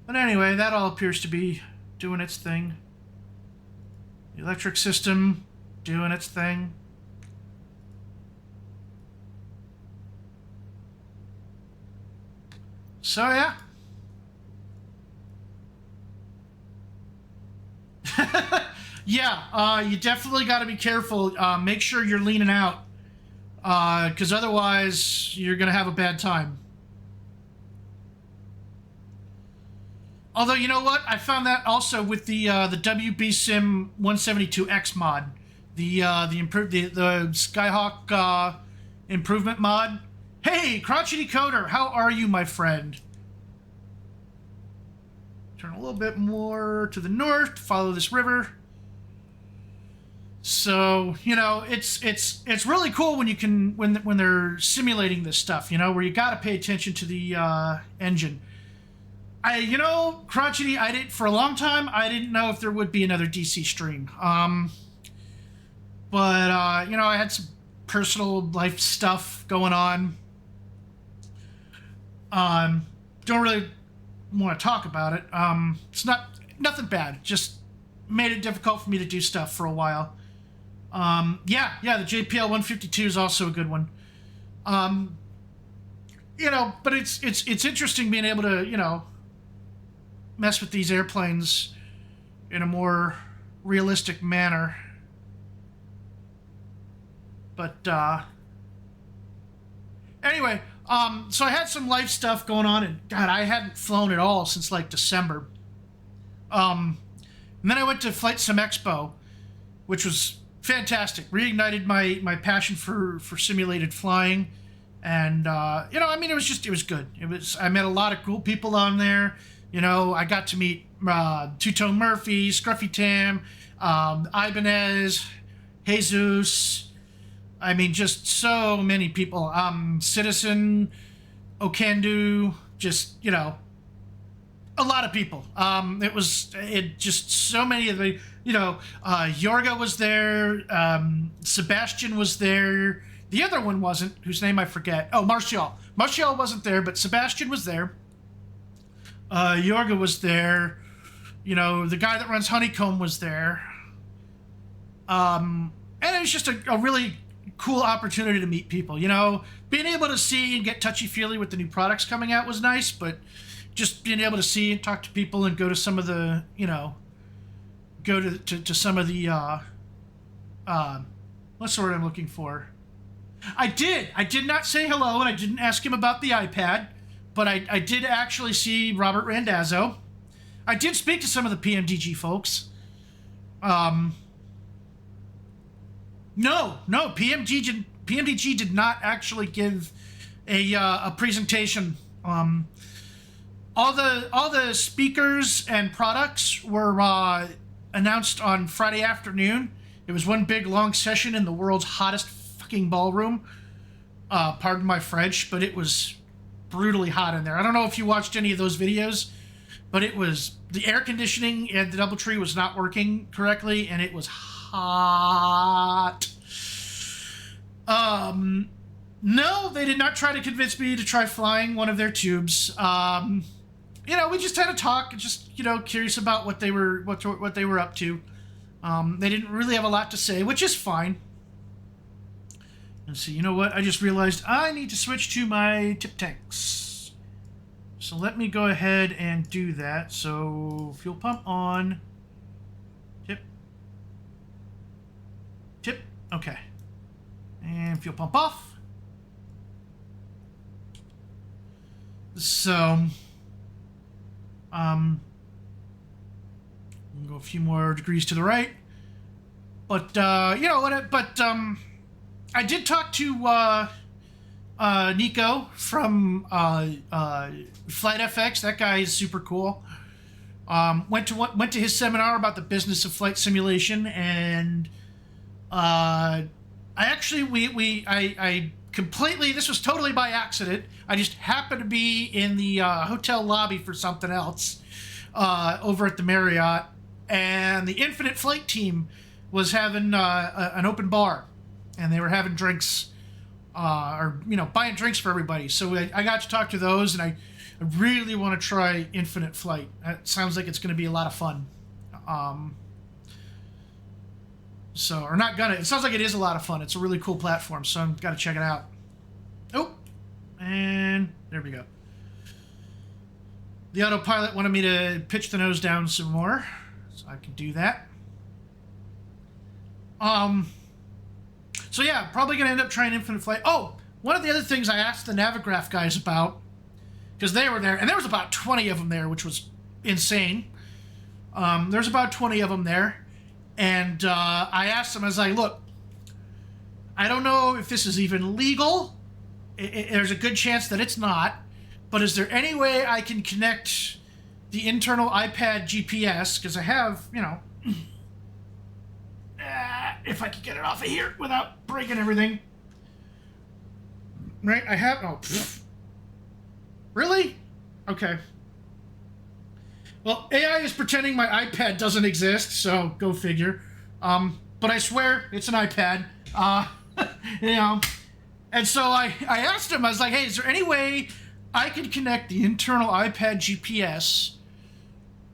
But anyway, that all appears to be doing its thing. The electric system doing its thing. So yeah. Yeah, you definitely got to be careful. Make sure you're leaning out, because otherwise you're gonna have a bad time. Although you know what, I found that also with the WB Sim 172X mod, the Skyhawk improvement mod. Hey, Crotchety Coder, how are you, my friend? Turn a little bit more to the north, follow this river. So you know, it's really cool when you can when they're simulating this stuff. You know, where you got to pay attention to the engine. Crotchety, I didn't for a long time. I didn't know if there would be another DC stream. But I had some personal life stuff going on. Don't really want to talk about it. It's nothing bad. Just made it difficult for me to do stuff for a while. Yeah, the JPL 152 is also a good one. But it's interesting being able to mess with these airplanes in a more realistic manner. But anyway, so I had some life stuff going on, and God, I hadn't flown at all since like December. And then I went to Flight Sim Expo, which was fantastic. Reignited my passion for simulated flying, and it was good. I met a lot of cool people on there. I got to meet Two-Tone Murphy, Scruffy Tam, Ibanez, Jesus. I mean, just so many people. Citizen, Okandu, just, a lot of people. Just so many of the, Yorga was there, Sebastian was there. The other one wasn't, whose name I forget. Oh, Martial. Martial wasn't there, but Sebastian was there. Yorga was there. The guy that runs Honeycomb was there. And it was just a really cool opportunity to meet people. Being able to see and get touchy-feely with the new products coming out was nice, but just being able to see and talk to people and go to some of the, go to some of the, what's the word I'm looking for? I did not say hello, and I didn't ask him about the iPad, but I did actually see Robert Randazzo. I did speak to some of the PMDG folks. No, PMDG did not actually give a presentation. All the speakers and products were announced on Friday afternoon. It was one big long session in the world's hottest fucking ballroom. Pardon my French, but it was brutally hot in there. I don't know if you watched any of those videos, but the air conditioning at the DoubleTree was not working correctly, and it was hot. No, they did not try to convince me to try flying one of their tubes. We just had a talk, just curious about what they were up to. They didn't really have a lot to say, which is fine. And so, you know what? I just realized I need to switch to my tip tanks. So let me go ahead and do that. So fuel pump on. Tip. Okay. And fuel pump off. So, we'll go a few more degrees to the right. But, I did talk to Nico from Flight FX. That guy is super cool. Went to his seminar about the business of flight simulation, and I completely, this was totally by accident. I just happened to be in the hotel lobby for something else over at the Marriott, and the Infinite Flight team was having an open bar, and they were having drinks, buying drinks for everybody. So I got to talk to those, and I really want to try Infinite Flight. It sounds like it's going to be a lot of fun. It sounds like it is a lot of fun. It's a really cool platform, so I've got to check it out. Oh, and there we go. The autopilot wanted me to pitch the nose down some more, so I can do that. So yeah, probably going to end up trying infinite flight. Oh, one of the other things I asked the Navigraph guys about, because they were there, and there was about 20 of them there, which was insane. There's about 20 of them there, and I asked them, I was like, look, I don't know if this is even legal. There's a good chance that it's not, but is there any way I can connect the internal iPad GPS, because I have, you know, if I could get it off of here without breaking everything. Right, I have, oh, pfft. Really? Okay. Well, AI is pretending my iPad doesn't exist, so go figure. But I swear it's an iPad. You know, and so I asked him, I was like, hey, is there any way I can connect the internal iPad GPS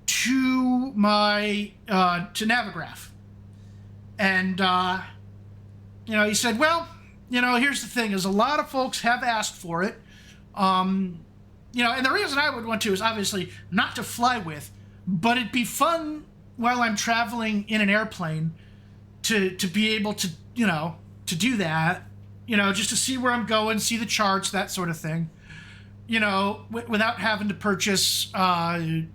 to my, to Navigraph? And, you know, he said, well, you know, here's the thing, is a lot of folks have asked for it. You know, and the reason I would want to is obviously not to fly with, but it'd be fun while I'm traveling in an airplane to be able to, you know, to do that, you know, just to see where I'm going, see the charts, that sort of thing, you know, without having to purchase ForeFlight.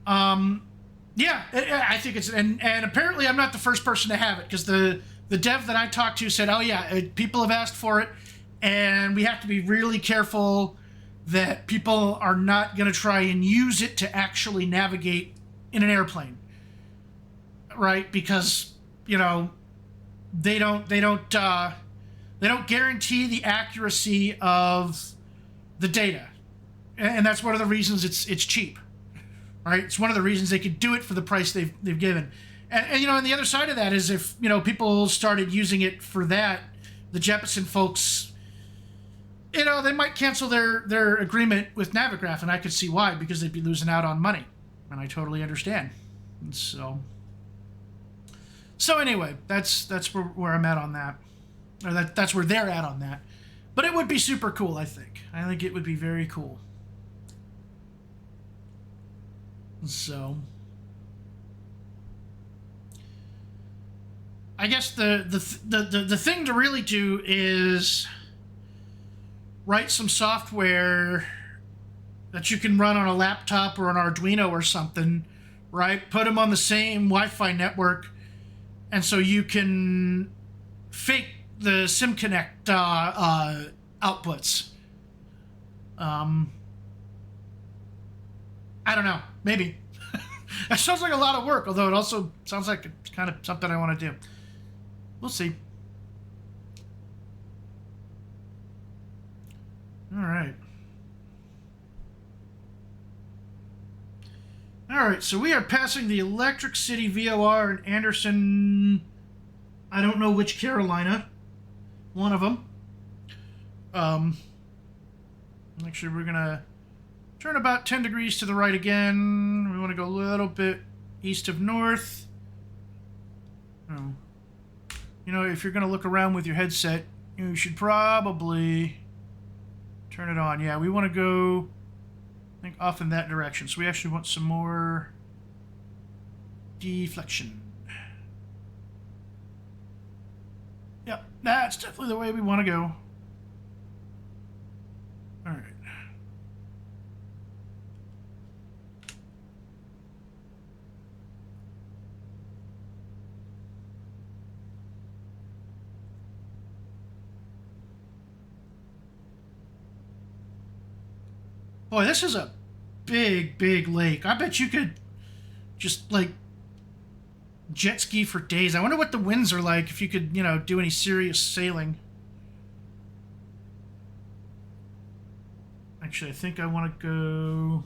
Yeah, I think it's, and apparently I'm not the first person to have it, because the dev that I talked to said, oh yeah, people have asked for it, and we have to be really careful that people are not going to try and use it to actually navigate in an airplane, right? Because, you know, they don't guarantee the accuracy of the data, and that's one of the reasons it's cheap, right? It's one of the reasons they could do it for the price they've given. And you know, and the other side of that is, if, you know, people started using it for that, the Jeppesen folks, you know, they might cancel their agreement with Navigraph, and I could see why, because they'd be losing out on money, and I totally understand. And so anyway, that's where I'm at on that, or that's where they're at on that. But it would be super cool, I think. I think it would be very cool. So I guess the thing to really do is write some software that you can run on a laptop or an Arduino or something, right? Put them on the same Wi-Fi network, and so you can fake the SimConnect outputs. I don't know, maybe. That sounds like a lot of work, although it also sounds like it's kind of something I want to do. We'll see. All right. All right, so we are passing the Electric City VOR in Anderson, I don't know which Carolina, one of them. Actually, we're going to turn about 10 degrees to the right again. We want to go a little bit east of north. Oh. You know, if you're going to look around with your headset, you should probably turn it on. Yeah, we want to go, I think, off in that direction. So we actually want some more deflection. Yep, that's definitely the way we want to go. All right. Boy, this is a big, big lake. I bet you could just, like, jet ski for days. I wonder what the winds are like, if you could, you know, do any serious sailing. Actually, I think I want to go...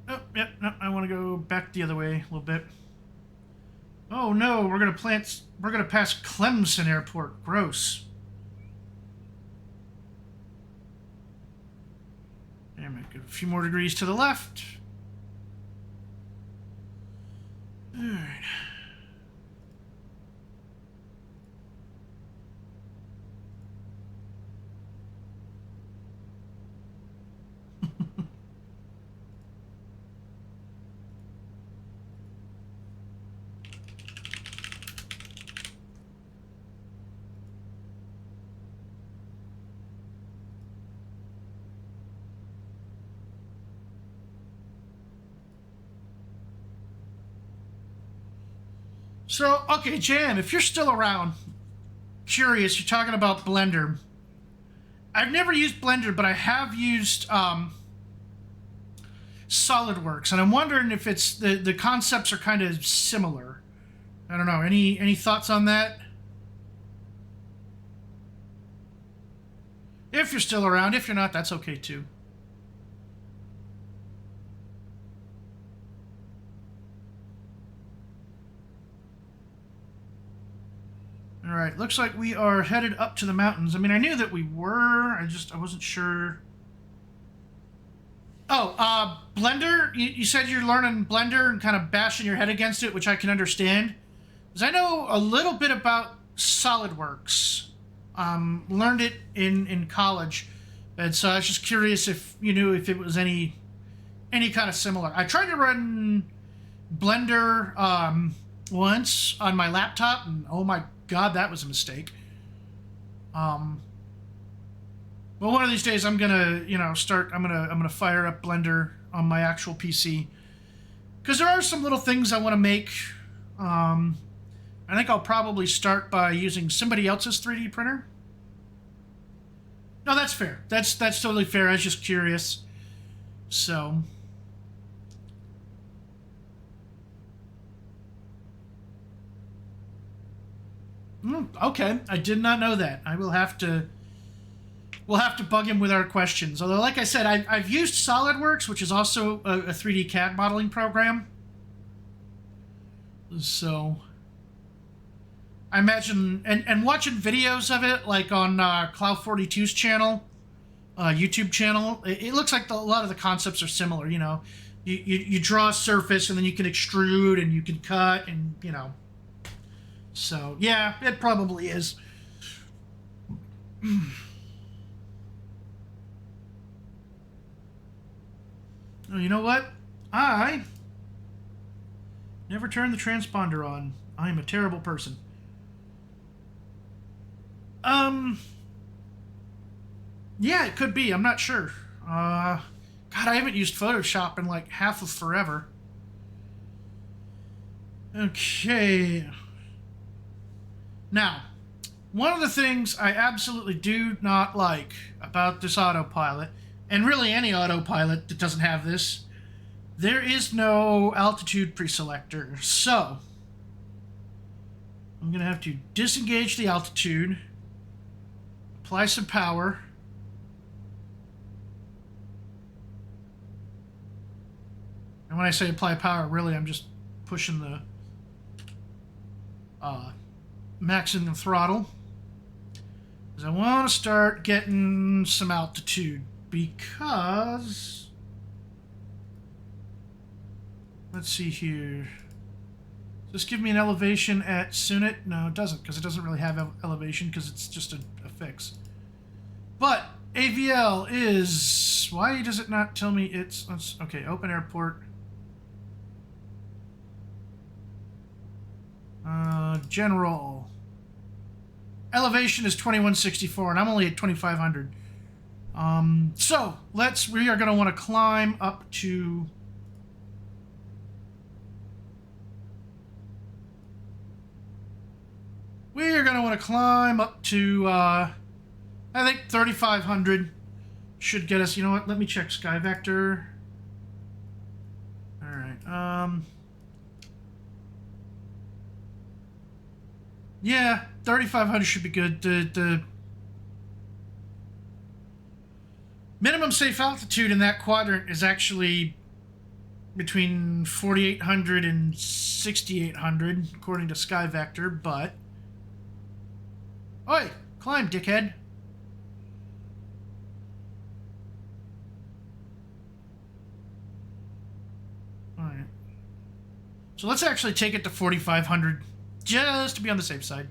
Oh, yep, no, I want to go back the other way a little bit. Oh, no, we're going to pass Clemson Airport. Gross. Damn it, a few more degrees to the left. All right. So, okay, Jan, if you're still around, curious, you're talking about Blender. I've never used Blender, but I have used SolidWorks, and I'm wondering if it's the concepts are kind of similar. I don't know. Any thoughts on that? If you're still around, if you're not, that's okay too. All right, looks like we are headed up to the mountains. I mean, I knew that we were. I wasn't sure. Oh, Blender? You said you're learning Blender and kind of bashing your head against it, which I can understand. Because I know a little bit about SolidWorks. Learned it in college. And so I was just curious if you knew if it was any kind of similar. I tried to run Blender once on my laptop, and oh my God, that was a mistake. Well, one of these days I'm gonna, start. I'm gonna fire up Blender on my actual PC because there are some little things I want to make. I think I'll probably start by using somebody else's 3D printer. No, that's fair. That's totally fair. I was just curious. So. Okay, I did not know that. I will have to. We'll have to bug him with our questions. Although, like I said, I've used SolidWorks, which is also a 3D CAD modeling program. So, I imagine, and watching videos of it, like on Cloud42's channel, YouTube channel, it looks like a lot of the concepts are similar. You draw a surface, and then you can extrude, and you can cut, and, So, yeah, it probably is. Oh, you know what? I never turned the transponder on. I am a terrible person. Yeah, it could be. I'm not sure. God, I haven't used Photoshop in like half of forever. Okay. Now, one of the things I absolutely do not like about this autopilot, and really any autopilot that doesn't have this, there is no altitude preselector. So, I'm going to have to disengage the altitude, apply some power, and when I say apply power, really I'm just pushing the maxing the throttle, because I want to start getting some altitude, because let's see here, does this give me an elevation at Sunit? No, it doesn't, because it doesn't really have elevation, because it's just a fix. But AVL is, why does it not tell me it's, okay, open airport, general. Elevation is 2164, and I'm only at 2500. So we are going to want to climb up to. We are going to want to climb up to. I think 3500 should get us. You know what? Let me check Sky Vector. All right. Yeah, 3,500 should be good. The minimum safe altitude in that quadrant is actually between 4,800 and 6,800, according to Sky Vector, but... Oi! Climb, dickhead! Alright. So let's actually take it to 4,500. Just to be on the safe side.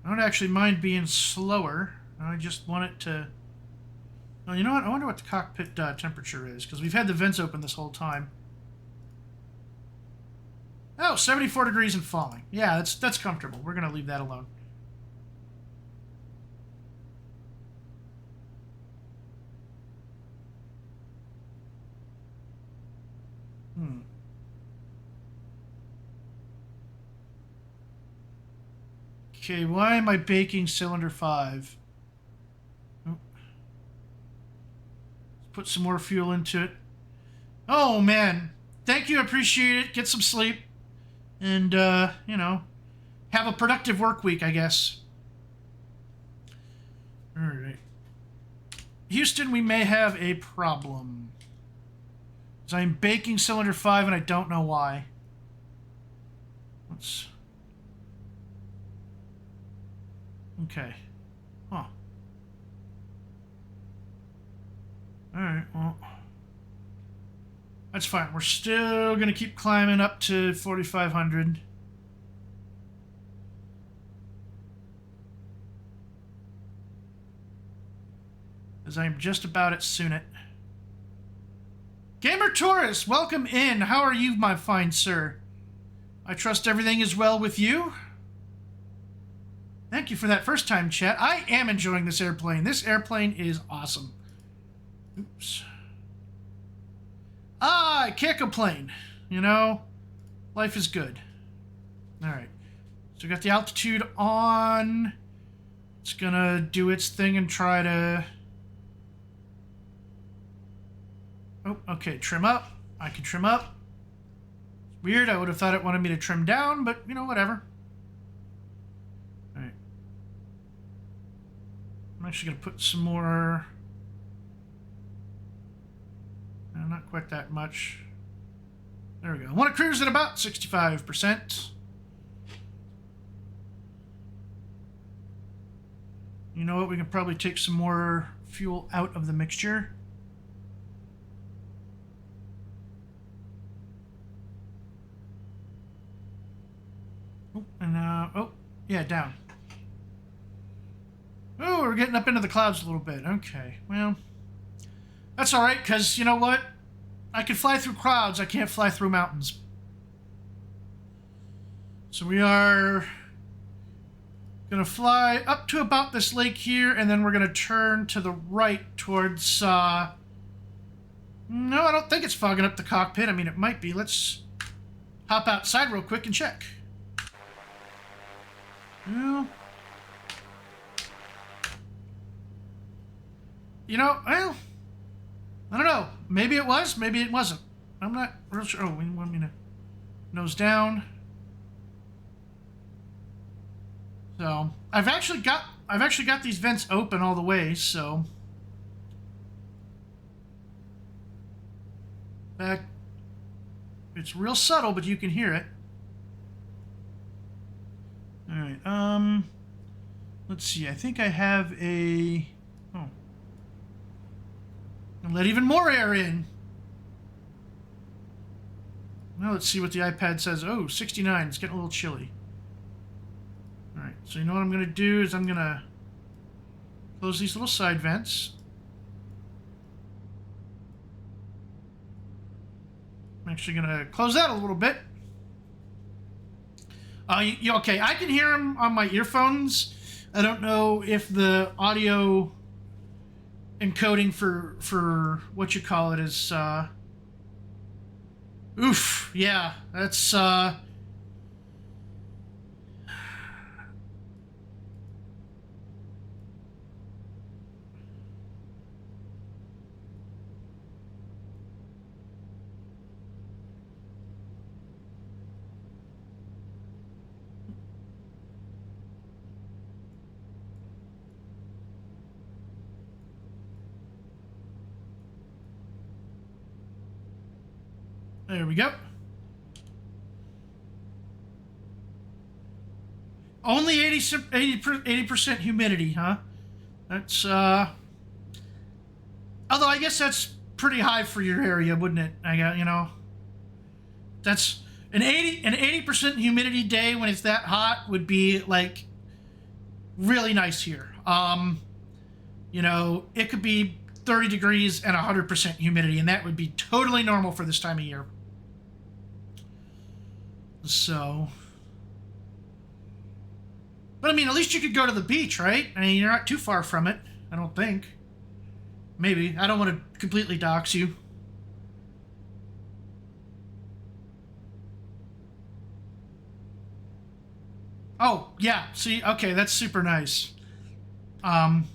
I don't actually mind being slower. I just want it to... Oh, you know what? I wonder what the cockpit temperature is, because we've had the vents open this whole time. Oh, 74 degrees and falling. Yeah, that's comfortable. We're going to leave that alone. Okay, why am I baking cylinder 5? Oh. Let's put some more fuel into it. Oh, man. Thank you. I appreciate it. Get some sleep. And, you know, have a productive work week, I guess. All right. Houston, we may have a problem. Because I'm baking cylinder 5 and I don't know why. Let's... Okay. Huh. Alright, well... That's fine. We're still going to keep climbing up to 4,500. As I'm just about at Sunit. Gamer Taurus, welcome in. How are you, my fine sir? I trust everything is well with you. Thank you for that first time chat. I am enjoying this airplane. This airplane is awesome. Oops. I can't complain. You know, life is good. All right. So we got the altitude on. It's gonna do its thing and try to... Oh, okay, trim up. I can trim up. It's weird, I would have thought it wanted me to trim down, but, you know, whatever. Alright. I'm actually going to put some more... No, not quite that much. There we go. I want to cruise at about 65%. You know what? We can probably take some more fuel out of the mixture. Oh, and oh, yeah, down. Oh, we're getting up into the clouds a little bit. Okay, well, that's all right, because you know what? I can fly through clouds. I can't fly through mountains. So we are going to fly up to about this lake here, and then we're going to turn to the right towards... No, I don't think it's fogging up the cockpit. I mean, it might be. Let's hop outside real quick and check. Well, you know, well, I don't know. Maybe it was, maybe it wasn't. I'm not real sure. Oh, we want me to nose down. So I've actually got these vents open all the way. So back, it's real subtle, but you can hear it. All right. Let's see. I think I have a... Oh. And let even more air in. Now let's see what the iPad says. Oh, 69. It's getting a little chilly. All right. So you know what I'm going to do is I'm going to close these little side vents. I'm actually going to close that a little bit. Okay, I can hear them on my earphones. I don't know if the audio encoding for what you call it is, oof, yeah, that's, there we go. Only 80% humidity, huh? That's, although I guess that's pretty high for your area, wouldn't it? I got, you know, that's an 80% humidity day when it's that hot would be like really nice here. You know, it could be 30 degrees and 100% humidity, and that would be totally normal for this time of year. So, but I mean, at least you could go to the beach, right? I mean, you're not too far from it, I don't think. Maybe. I don't want to completely dox you. Oh, yeah. See, okay, that's super nice. Um,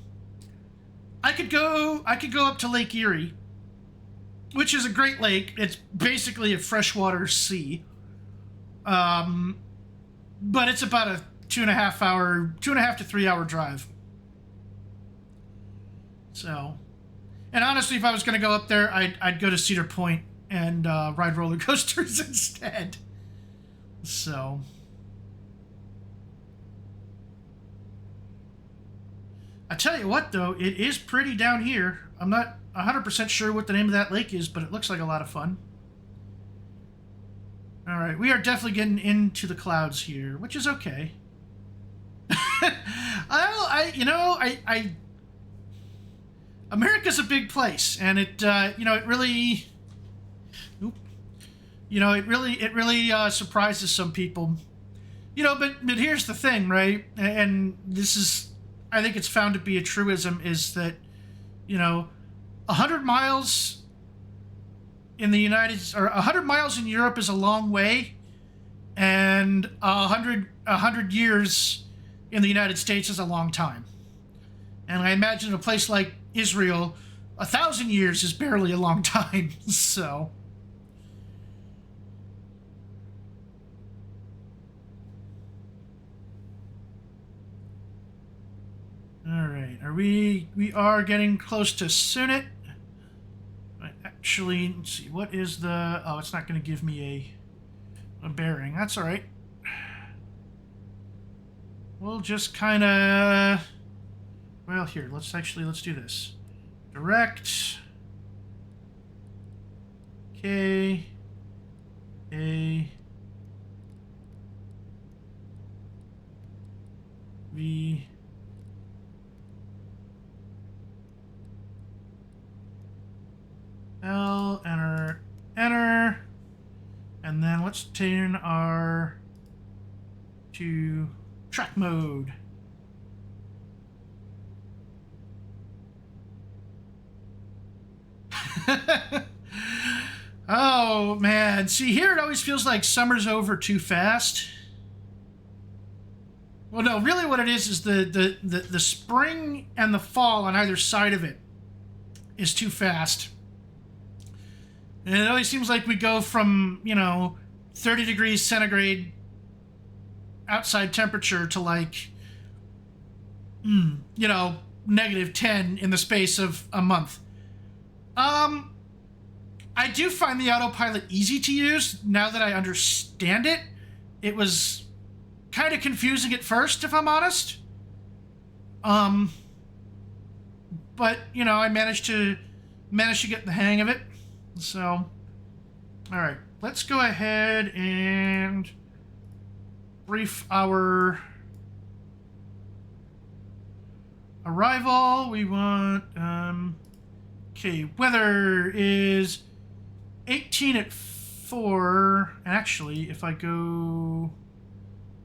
I could go up to Lake Erie, which is a great lake. It's basically a freshwater sea. Um, but it's about a 2.5 to 3 hour drive. So, and honestly, if I was going to go up there, I'd go to Cedar Point and ride roller coasters instead. So, I tell you what, though, it is pretty down here. I'm not 100% sure what the name of that lake is, but it looks like a lot of fun. All right, we are definitely getting into the clouds here, which is okay. America's a big place, and it really surprises some people. But here's the thing, right? And this is, I think it's found to be a truism, is that 100 miles in the 100 miles in Europe is a long way, and 100 years in the United States is a long time. And I imagine a place like Israel, 1,000 years is barely a long time. So, all right, we are getting close to Sunit. Actually, let's see, what is the... Oh, it's not going to give me a bearing. That's all right. We'll just kind of... Well, here, let's do this. Direct... K... A... V... L, enter, enter, and then let's turn our to track mode. Oh man, see, here it always feels like summer's over too fast. Well, no, really what it is the spring and the fall on either side of it is too fast. And it always seems like we go from, 30 degrees centigrade outside temperature to like, -10 in the space of a month. I do find the autopilot easy to use now that I understand it. It was kind of confusing at first, if I'm honest. But, I managed to get the hang of it. So, all right, let's go ahead and brief our arrival. We want, okay, weather is 18 at 4. Actually, if I go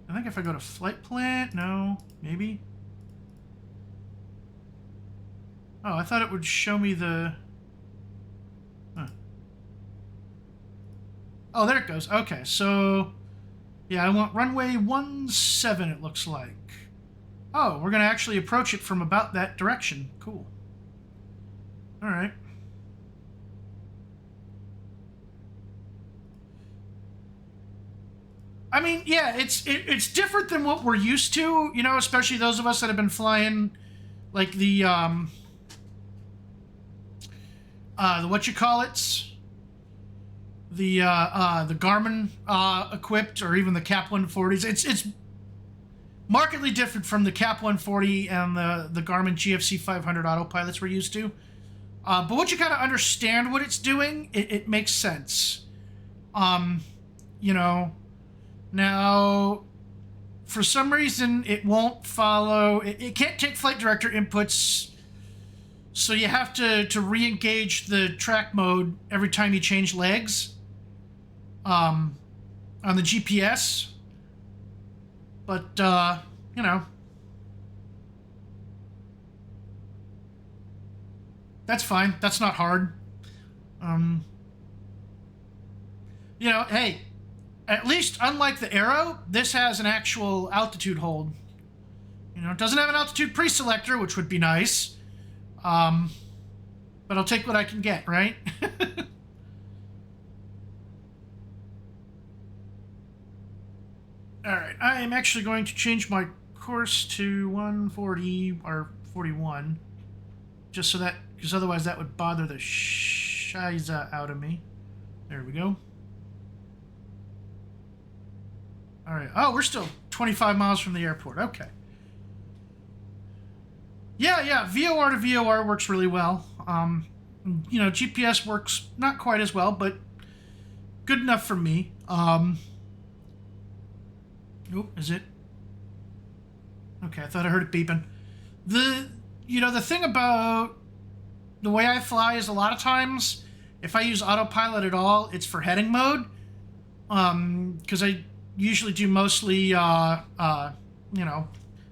to flight plan, no, maybe. Oh, I thought it would show me the... Oh, there it goes. Okay, so... Yeah, I want runway 17, it looks like. Oh, we're going to actually approach it from about that direction. Cool. All right. I mean, yeah, it's different than what we're used to, especially those of us that have been flying, like the whatchamacallits? The Garmin equipped, or even the Cap 140s. It's markedly different from the Cap 140 and the Garmin GFC 500 autopilots we're used to. But once you kind of understand what it's doing, it makes sense. Now, for some reason, it won't follow. It can't take flight director inputs, so you have to re-engage the track mode every time you change legs. on the GPS. But, you know, that's fine. That's not hard. You know, hey, at least unlike the Arrow, this has an actual altitude hold. You know, it doesn't have an altitude pre-selector, which would be nice. But I'll take what I can get, right? All right, I am actually going to change my course to 140 or 41, just so that, because otherwise that would bother the shiza out of me. There we go. All right. Oh, we're still 25 miles from the airport. Okay. Yeah. VOR to VOR works really well. You know, GPS works not quite as well, but good enough for me. Is it? Okay, I thought I heard it beeping. You know, the thing about the way I fly is a lot of times, if I use autopilot at all, it's for heading mode. Because I usually do mostly, you know,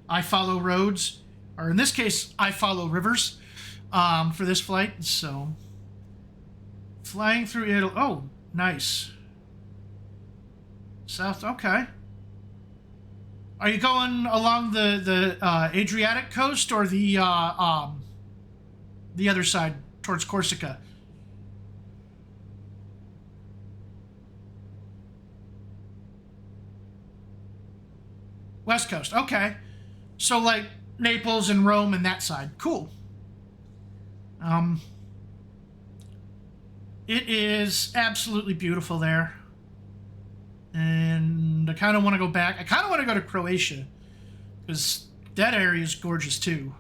I follow roads, or in this case, I follow rivers, for this flight. So, flying through Italy. Oh, nice. South. Okay. Are you going along the Adriatic coast or the other side towards Corsica? West Coast. Okay. So like Naples and Rome and that side. Cool. It is absolutely beautiful there. And I kind of want to go back. I kind of want to go to Croatia, because that area is gorgeous too.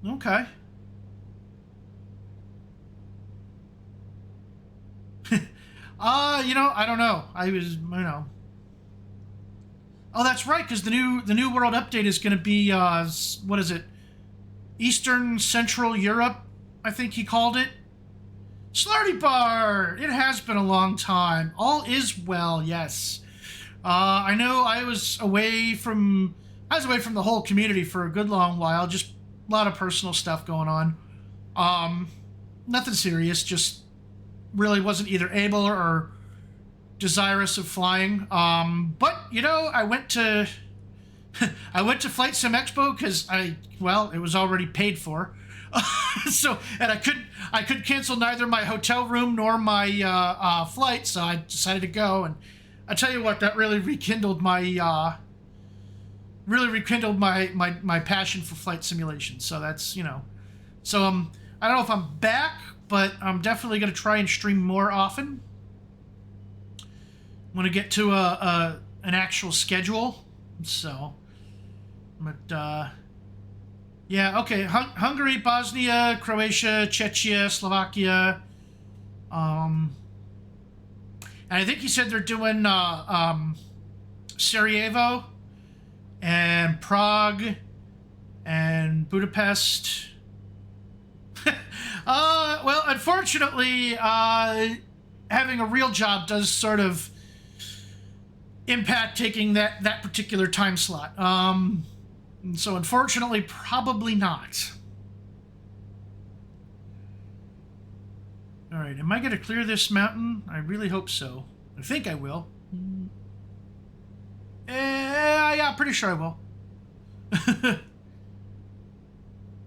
Okay. You know, I don't know. I was, you know. Oh, that's right, because the new world update is going to be, what is it? Eastern Central Europe, I think he called it. Slarty Bar! It has been a long time. All is well, yes. I know I was away from the whole community for a good long while. Just a lot of personal stuff going on. Nothing serious, just really wasn't either able or desirous of flying. But you know, I went to Flight Sim Expo because it was already paid for. So, and I could cancel neither my hotel room nor my flight, so I decided to go. And I tell you what, that really rekindled my my passion for flight simulation. So that's, you know, so I don't know if I'm back, but I'm definitely going to try and stream more often. I'm going to get to an actual schedule. So, but yeah, okay. Hungary, Bosnia, Croatia, Czechia, Slovakia. And I think he said they're doing Sarajevo and Prague and Budapest. Well, unfortunately, having a real job does sort of impact taking that particular time slot. So unfortunately, probably not. All right, am I going to clear this mountain? I really hope so. I think I will. Yeah, pretty sure I will.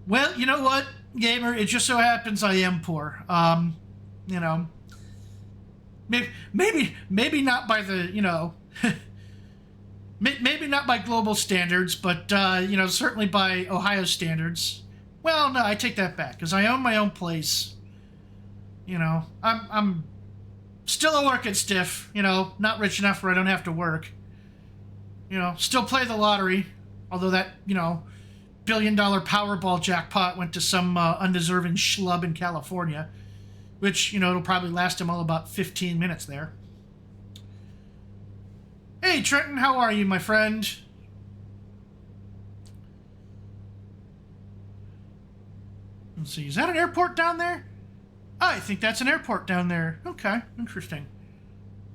Well, you know what, gamer? It just so happens I am poor. You know, maybe not by the, you know, maybe not by global standards, but you know, certainly by Ohio standards. Well, no, I take that back because I own my own place. You know, I'm still a working stiff. You know, not rich enough where I don't have to work. You know, still play the lottery, although that, you know, $1 billion Powerball jackpot went to some undeserving schlub in California. which, it'll probably last him all about 15 minutes there. Hey, Trenton, how are you, my friend? Let's see, is that an airport down there? I think that's an airport down there. Okay, interesting.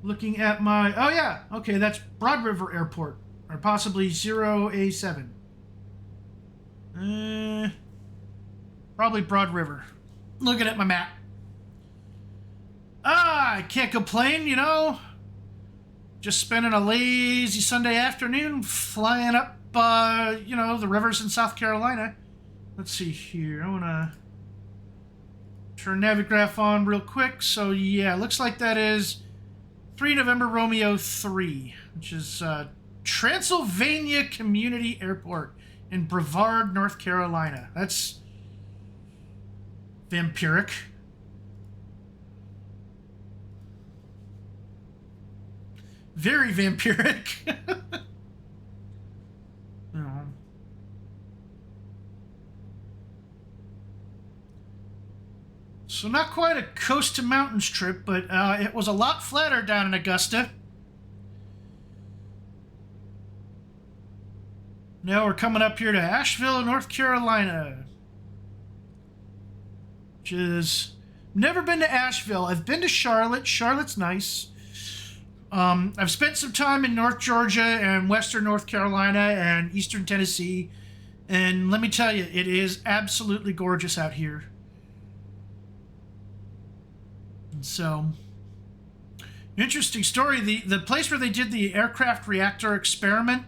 Looking at my... Oh, yeah. Okay, that's Broad River Airport. Or possibly 0A7. Probably Broad River. Looking at my map. I can't complain, Just spending a lazy Sunday afternoon flying up, the rivers in South Carolina. Let's see here. I want to turn Navigraph on real quick. So, yeah, looks like that is 3 November Romeo 3, which is Transylvania Community Airport in Brevard, North Carolina. That's vampiric. Very vampiric. So not quite a coast to mountains trip, but it was a lot flatter down in Augusta. Now we're coming up here to Asheville, North Carolina. Which is... Never been to Asheville. I've been to Charlotte. Charlotte's nice. I've spent some time in North Georgia and Western North Carolina and Eastern Tennessee. And let me tell you, it is absolutely gorgeous out here. So, interesting story. The place where they did the aircraft reactor experiment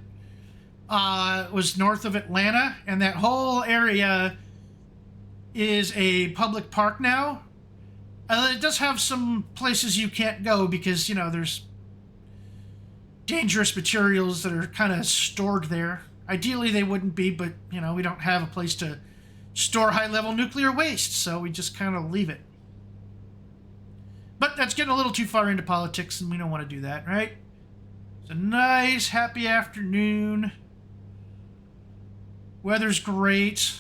was north of Atlanta, and that whole area is a public park now. It does have some places you can't go because, there's dangerous materials that are kind of stored there. Ideally, they wouldn't be, but, we don't have a place to store high-level nuclear waste, so we just kind of leave it. But that's getting a little too far into politics, and we don't want to do that, right? It's a nice, happy afternoon. Weather's great.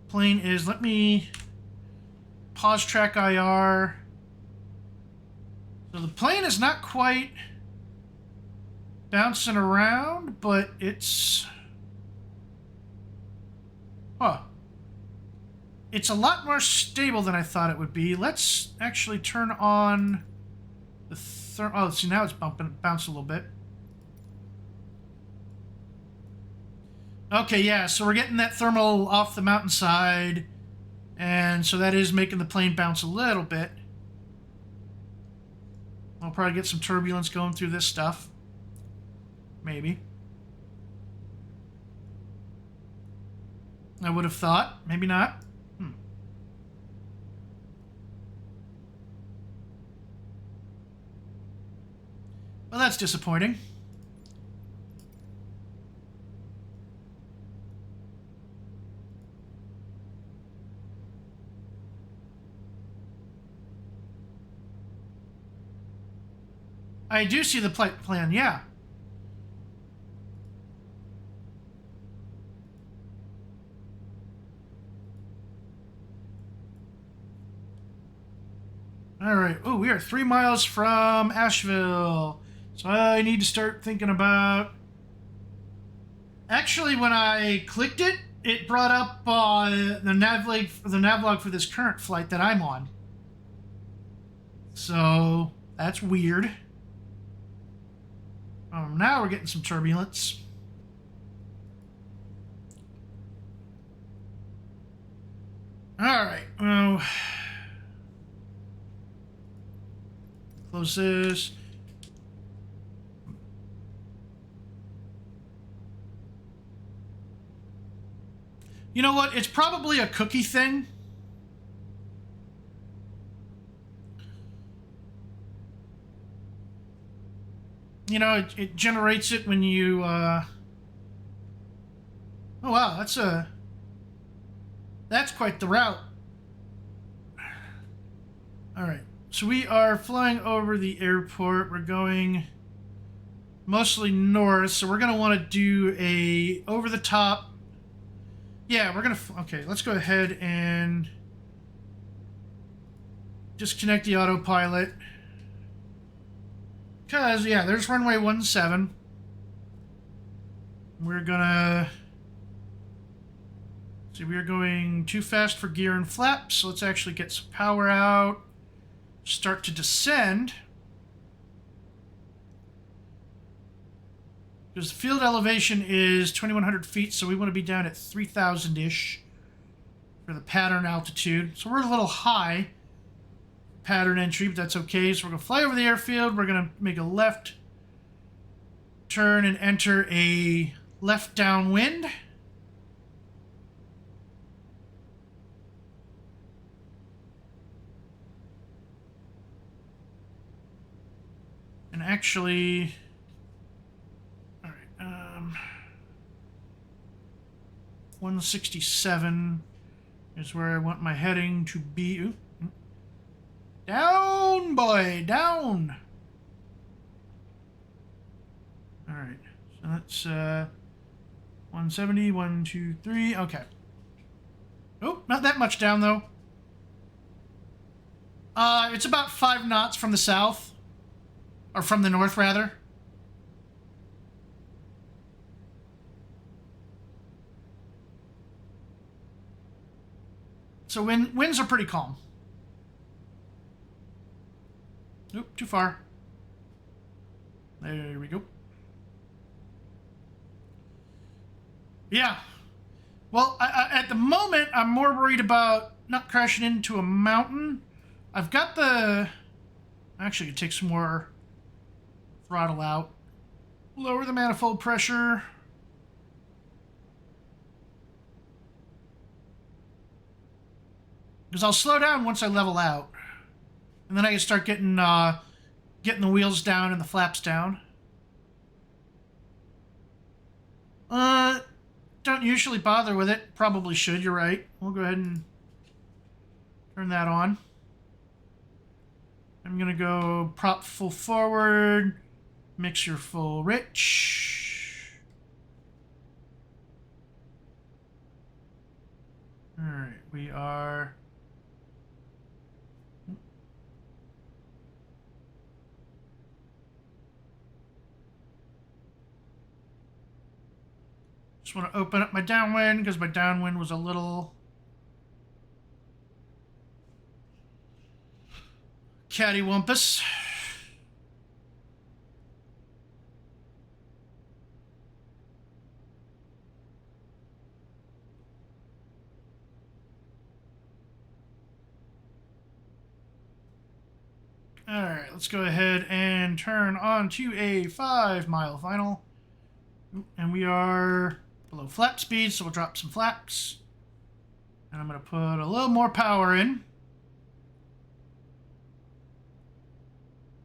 Plane is... Let me pause track IR. So the plane is not quite bouncing around, but it's... Huh. It's a lot more stable than I thought it would be. Let's actually turn on the oh, see, now it's bouncing a little bit. Okay, yeah, so we're getting that thermal off the mountainside, and so that is making the plane bounce a little bit. I'll probably get some turbulence going through this stuff. Maybe. I would have thought. Maybe not. Well, that's disappointing. I do see the plan, yeah. All right. Oh, we are 3 miles from Asheville. So I need to start thinking about... Actually, when I clicked it, it brought up the navlog for this current flight that I'm on. So that's weird. Now we're getting some turbulence. All right. Close this. You know what? It's probably a cookie thing. It generates it when you... Oh, wow, that's quite the route. All right, so we are flying over the airport. We're going mostly north, so we're going to want to do a over-the-top... Yeah, we're going to... Okay, let's go ahead and disconnect the autopilot. Because, yeah, there's runway 17. We're gonna... See, we are going too fast for gear and flaps, so let's actually get some power out. Start to descend. Because the field elevation is 2,100 feet, so we want to be down at 3,000-ish for the pattern altitude. So we're a little high pattern entry, but that's okay. So we're going to fly over the airfield. We're going to make a left turn and enter a left downwind. And actually, all right, 167 is where I want my heading to be. Ooh. Down, boy, down. All right, so that's 170, 1, 2, 3. Okay. Oh, not that much down though. It's about 5 knots from the south. Or from the north, rather. So winds are pretty calm. Oop, too far. There we go. Yeah. Well, at the moment, I'm more worried about not crashing into a mountain. I've got the... Actually, it takes some more... Throttle out. Lower the manifold pressure. Because I'll slow down once I level out. And then I can start getting the wheels down and the flaps down. Don't usually bother with it. Probably should, you're right. We'll go ahead and turn that on. I'm going to go prop full forward. Mixture full rich. Alright, we are... Just want to open up my downwind because my downwind was a little... cattywampus. Alright, let's go ahead and turn on to a 5-mile final. And we are below flap speed, so we'll drop some flaps. And I'm going to put a little more power in.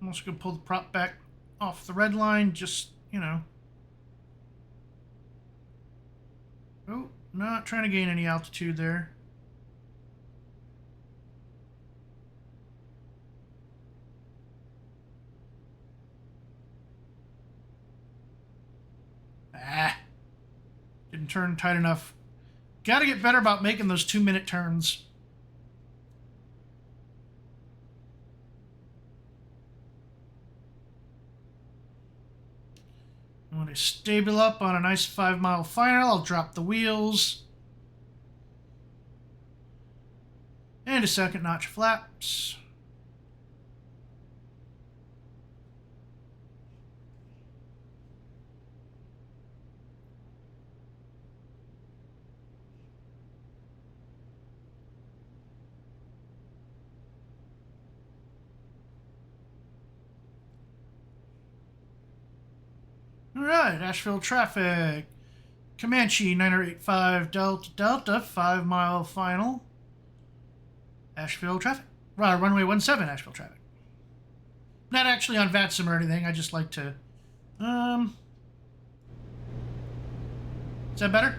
I'm also going to pull the prop back off the red line, just, you know. Oh, not trying to gain any altitude there. Didn't turn tight enough. Got to get better about making those 2-minute turns. When I stable up on a nice 5-mile final, I'll drop the wheels. And a second notch flaps. Alright, Asheville traffic. Comanche 9085 Delta Delta, 5-mile final. Asheville traffic. Runway 17, Asheville traffic. Not actually on VATSIM or anything, I just like to... Is that better?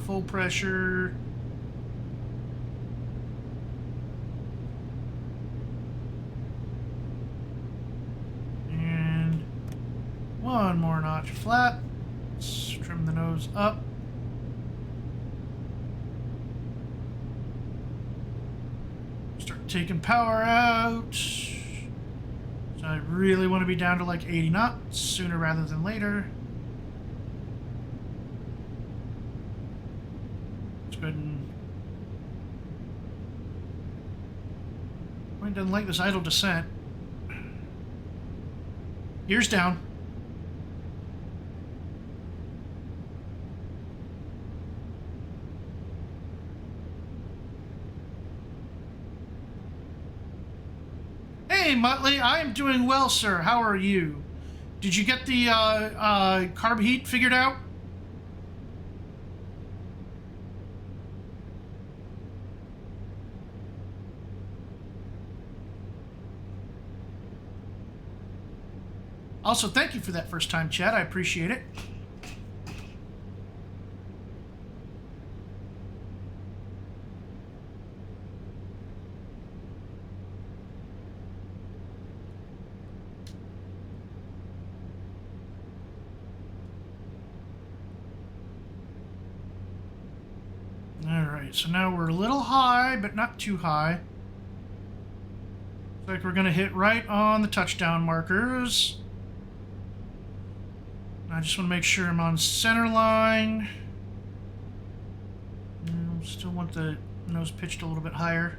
Full pressure. One more notch flat. Let's trim the nose up. Start taking power out. So I really want to be down to like 80 knots sooner rather than later. Let's go ahead and... Doesn't like this idle descent. Gears down. Hey, Muttley, I am doing well, sir. How are you? Did you get the carb heat figured out? Also, thank you for that first time chat. I appreciate it. Alright, so now we're a little high, but not too high. Looks like we're going to hit right on the touchdown markers. I just want to make sure I'm on center line. Still want the nose pitched a little bit higher.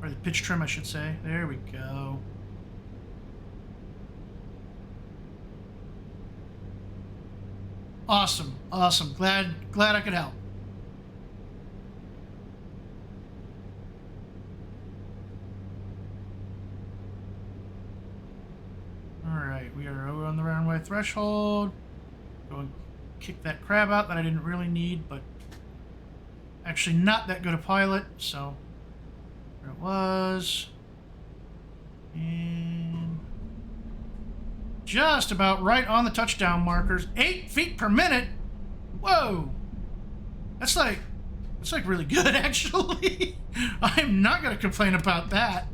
Or the pitch trim, I should say. There we go. Awesome, awesome. Glad I could help. Alright, we are over on the runway threshold. Go and kick that crab out that I didn't really need, but actually not that good a pilot, so there it was. And just about right on the touchdown markers. 8 feet per minute. Whoa. That's like really good, actually. I'm not going to complain about that.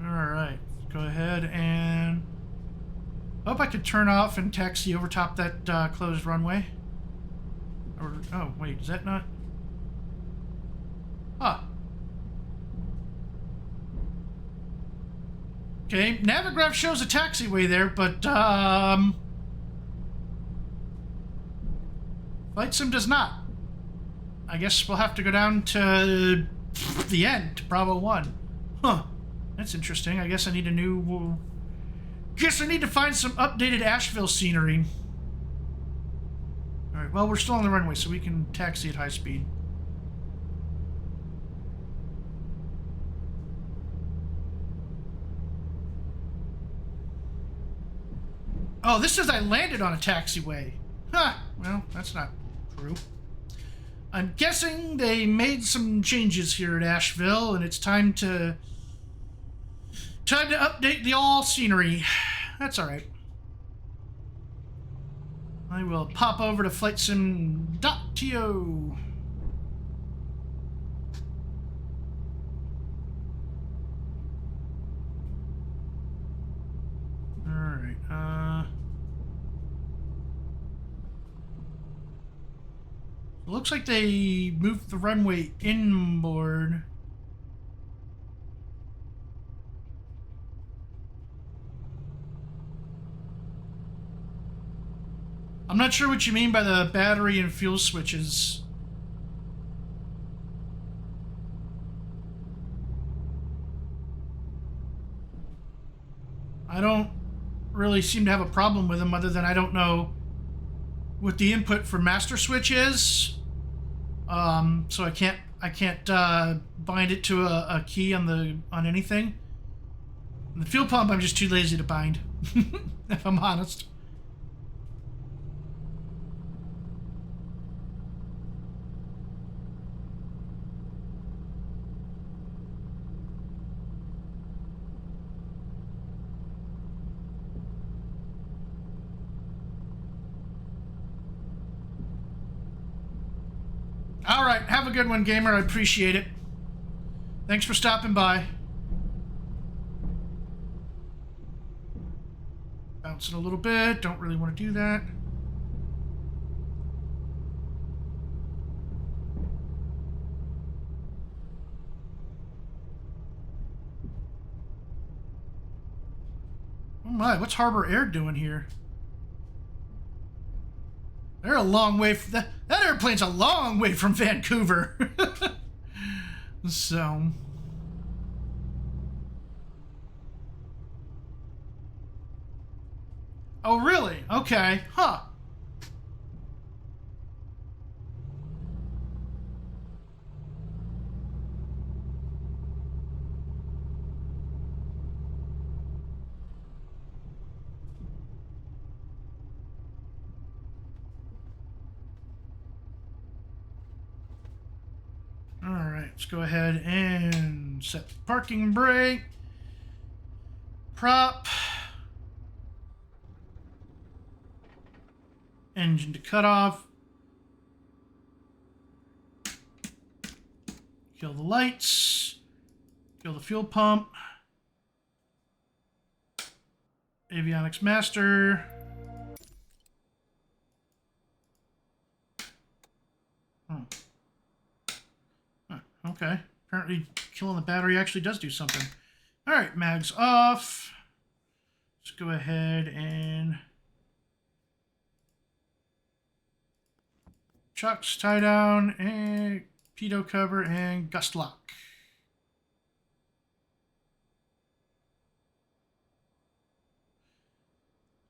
Alright, go ahead and... hope I could turn off and taxi over top that closed runway. Or, oh, wait, is that not... Huh. Okay, Navigraph shows a taxiway there, but, Flight Sim does not. I guess we'll have to go down to the end, to Bravo 1. Huh. That's interesting. I guess I need a new... guess I need to find some updated Asheville scenery. Alright, well, we're still on the runway, so we can taxi at high speed. Oh, this says I landed on a taxiway. Huh. Well, that's not true. I'm guessing they made some changes here at Asheville, and it's time to update the all scenery. That's alright. I will pop over to FlightSim.to. Alright, it looks like they moved the runway inboard. I'm not sure what you mean by the battery and fuel switches. I don't really seem to have a problem with them, other than I don't know what the input for master switch is. So I can't bind it to a key on anything. And the fuel pump I'm just too lazy to bind, if I'm honest. All right, have a good one, gamer. I appreciate it. Thanks for stopping by. Bounce it a little bit. Don't really want to do that. Oh my, what's Harbor Air doing here? They're a long way from that airplane's a long way from Vancouver. So oh really? Okay. Huh. All right, let's go ahead and set the parking brake. Prop. Engine to cut off. Kill the lights. Kill the fuel pump. Avionics master. Okay. Apparently killing the battery actually does do something. All right, mags off. Let's go ahead and chucks, tie down, and pitot cover, and gust lock.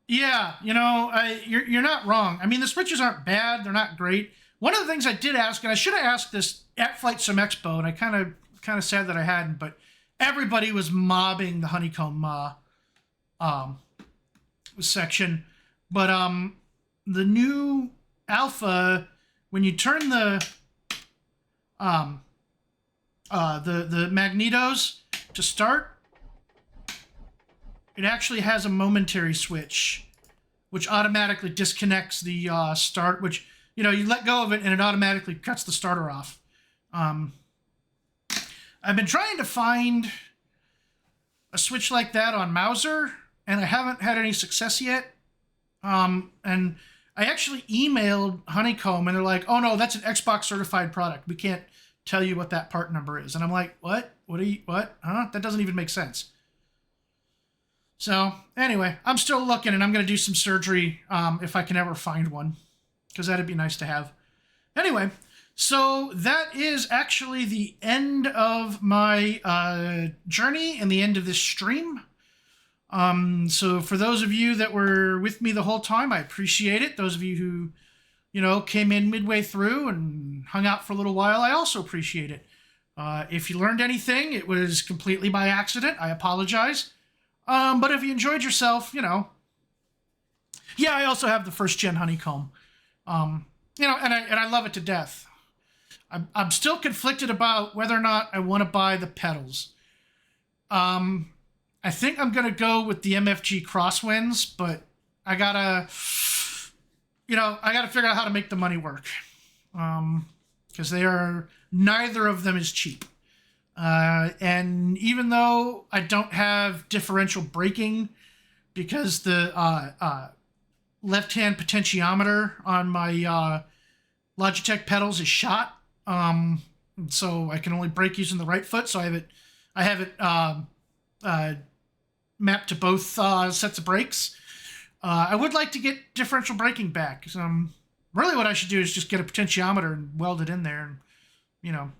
Yeah, you know, you're not wrong. I mean, the switches aren't bad; they're not great. One of the things I did ask, and I should have asked this at Flight Sim Expo, and I kind of sad that I hadn't, but everybody was mobbing the honeycomb section. But the new alpha, when you turn the magnetos to start, it actually has a momentary switch, which automatically disconnects the start, which, you know, you let go of it and it automatically cuts the starter off. I've been trying to find a switch like that on Mauser, and I haven't had any success yet. And I actually emailed Honeycomb, and they're like, oh no, that's an Xbox certified product. We can't tell you what that part number is. And I'm like, what? What? Huh? That doesn't even make sense. So anyway, I'm still looking, and I'm going to do some surgery if I can ever find one, because that'd be nice to have. Anyway, so that is actually the end of my journey and the end of this stream. So for those of you that were with me the whole time, I appreciate it. Those of you who, you know, came in midway through and hung out for a little while, I also appreciate it. If you learned anything, it was completely by accident. I apologize. But if you enjoyed yourself, you know, yeah, I also have the first gen Honeycomb. You know, and I love it to death. I'm still conflicted about whether or not I want to buy the pedals. I think I'm going to go with the MFG Crosswinds, but I gotta figure out how to make the money work. Because neither of them is cheap. And even though I don't have differential braking because the left-hand potentiometer on my Logitech pedals is shot, so I can only brake using the right foot. So I have it mapped to both sets of brakes. I would like to get differential braking back. Really, what I should do is just get a potentiometer and weld it in there, and, you know.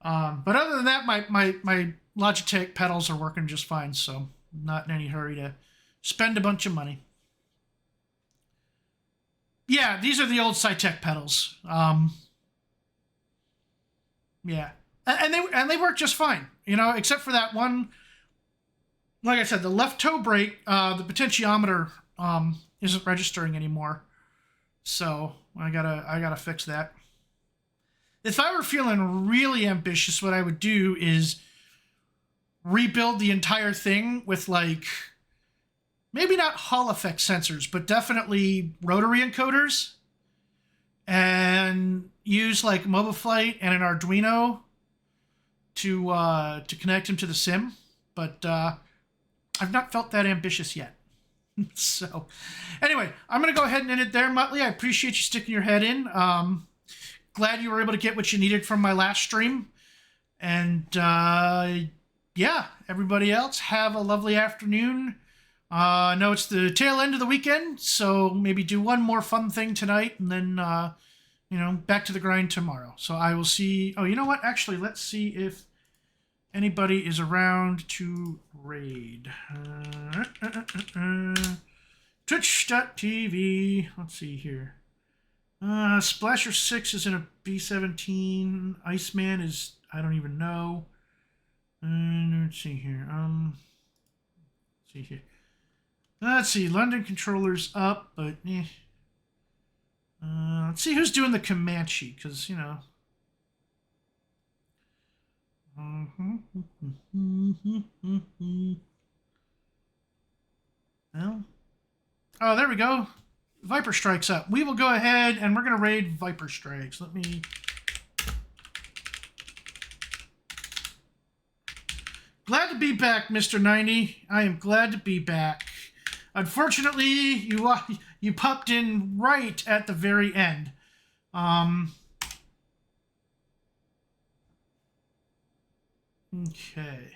But other than that, my Logitech pedals are working just fine, so I'm not in any hurry to spend a bunch of money. Yeah, these are the old Cytec pedals. Yeah, and they work just fine, you know, except for that one. Like I said, the left toe brake, the potentiometer isn't registering anymore, so I gotta fix that. If I were feeling really ambitious, what I would do is rebuild the entire thing with, like, maybe not Hall effect sensors, but definitely rotary encoders, and use like mobile flight and an Arduino to connect him to the sim, but I've not felt that ambitious yet. So, anyway, I'm going to go ahead and end it there, Muttley. I appreciate you sticking your head in. Glad you were able to get what you needed from my last stream. And, yeah, everybody else, have a lovely afternoon. I know it's the tail end of the weekend, so maybe do one more fun thing tonight, and then, back to the grind tomorrow. So I will see... Oh, you know what? Actually, let's see if anybody is around to raid. Twitch.tv. Let's see here. Splasher 6 is in a B-17. Iceman is... I don't even know. Let's see here. Let's see. London Controller's up, but let's see who's doing the Comanche, because, Well, oh, there we go. Viper Strike's up. We will go ahead and we're going to raid Viper Strikes. Let me... Glad to be back, Mr. 90. I am glad to be back. Unfortunately, you popped in right at the very end. Okay.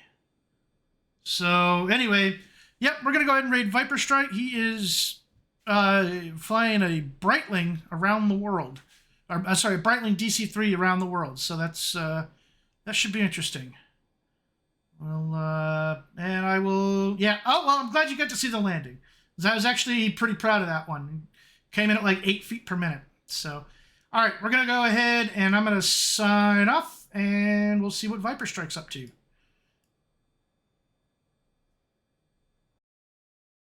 So, anyway, yep, we're going to go ahead and raid Viper Strike. He is flying a Breitling around the world. Sorry, Breitling DC-3 around the world. So that's that should be interesting. Well, and I will... Yeah. Oh, well, I'm glad you got to see the landing. I was actually pretty proud of that one. Came in at like 8 feet per minute. So, all right, we're going to go ahead and I'm going to sign off, and we'll see what Viper Strike's up to.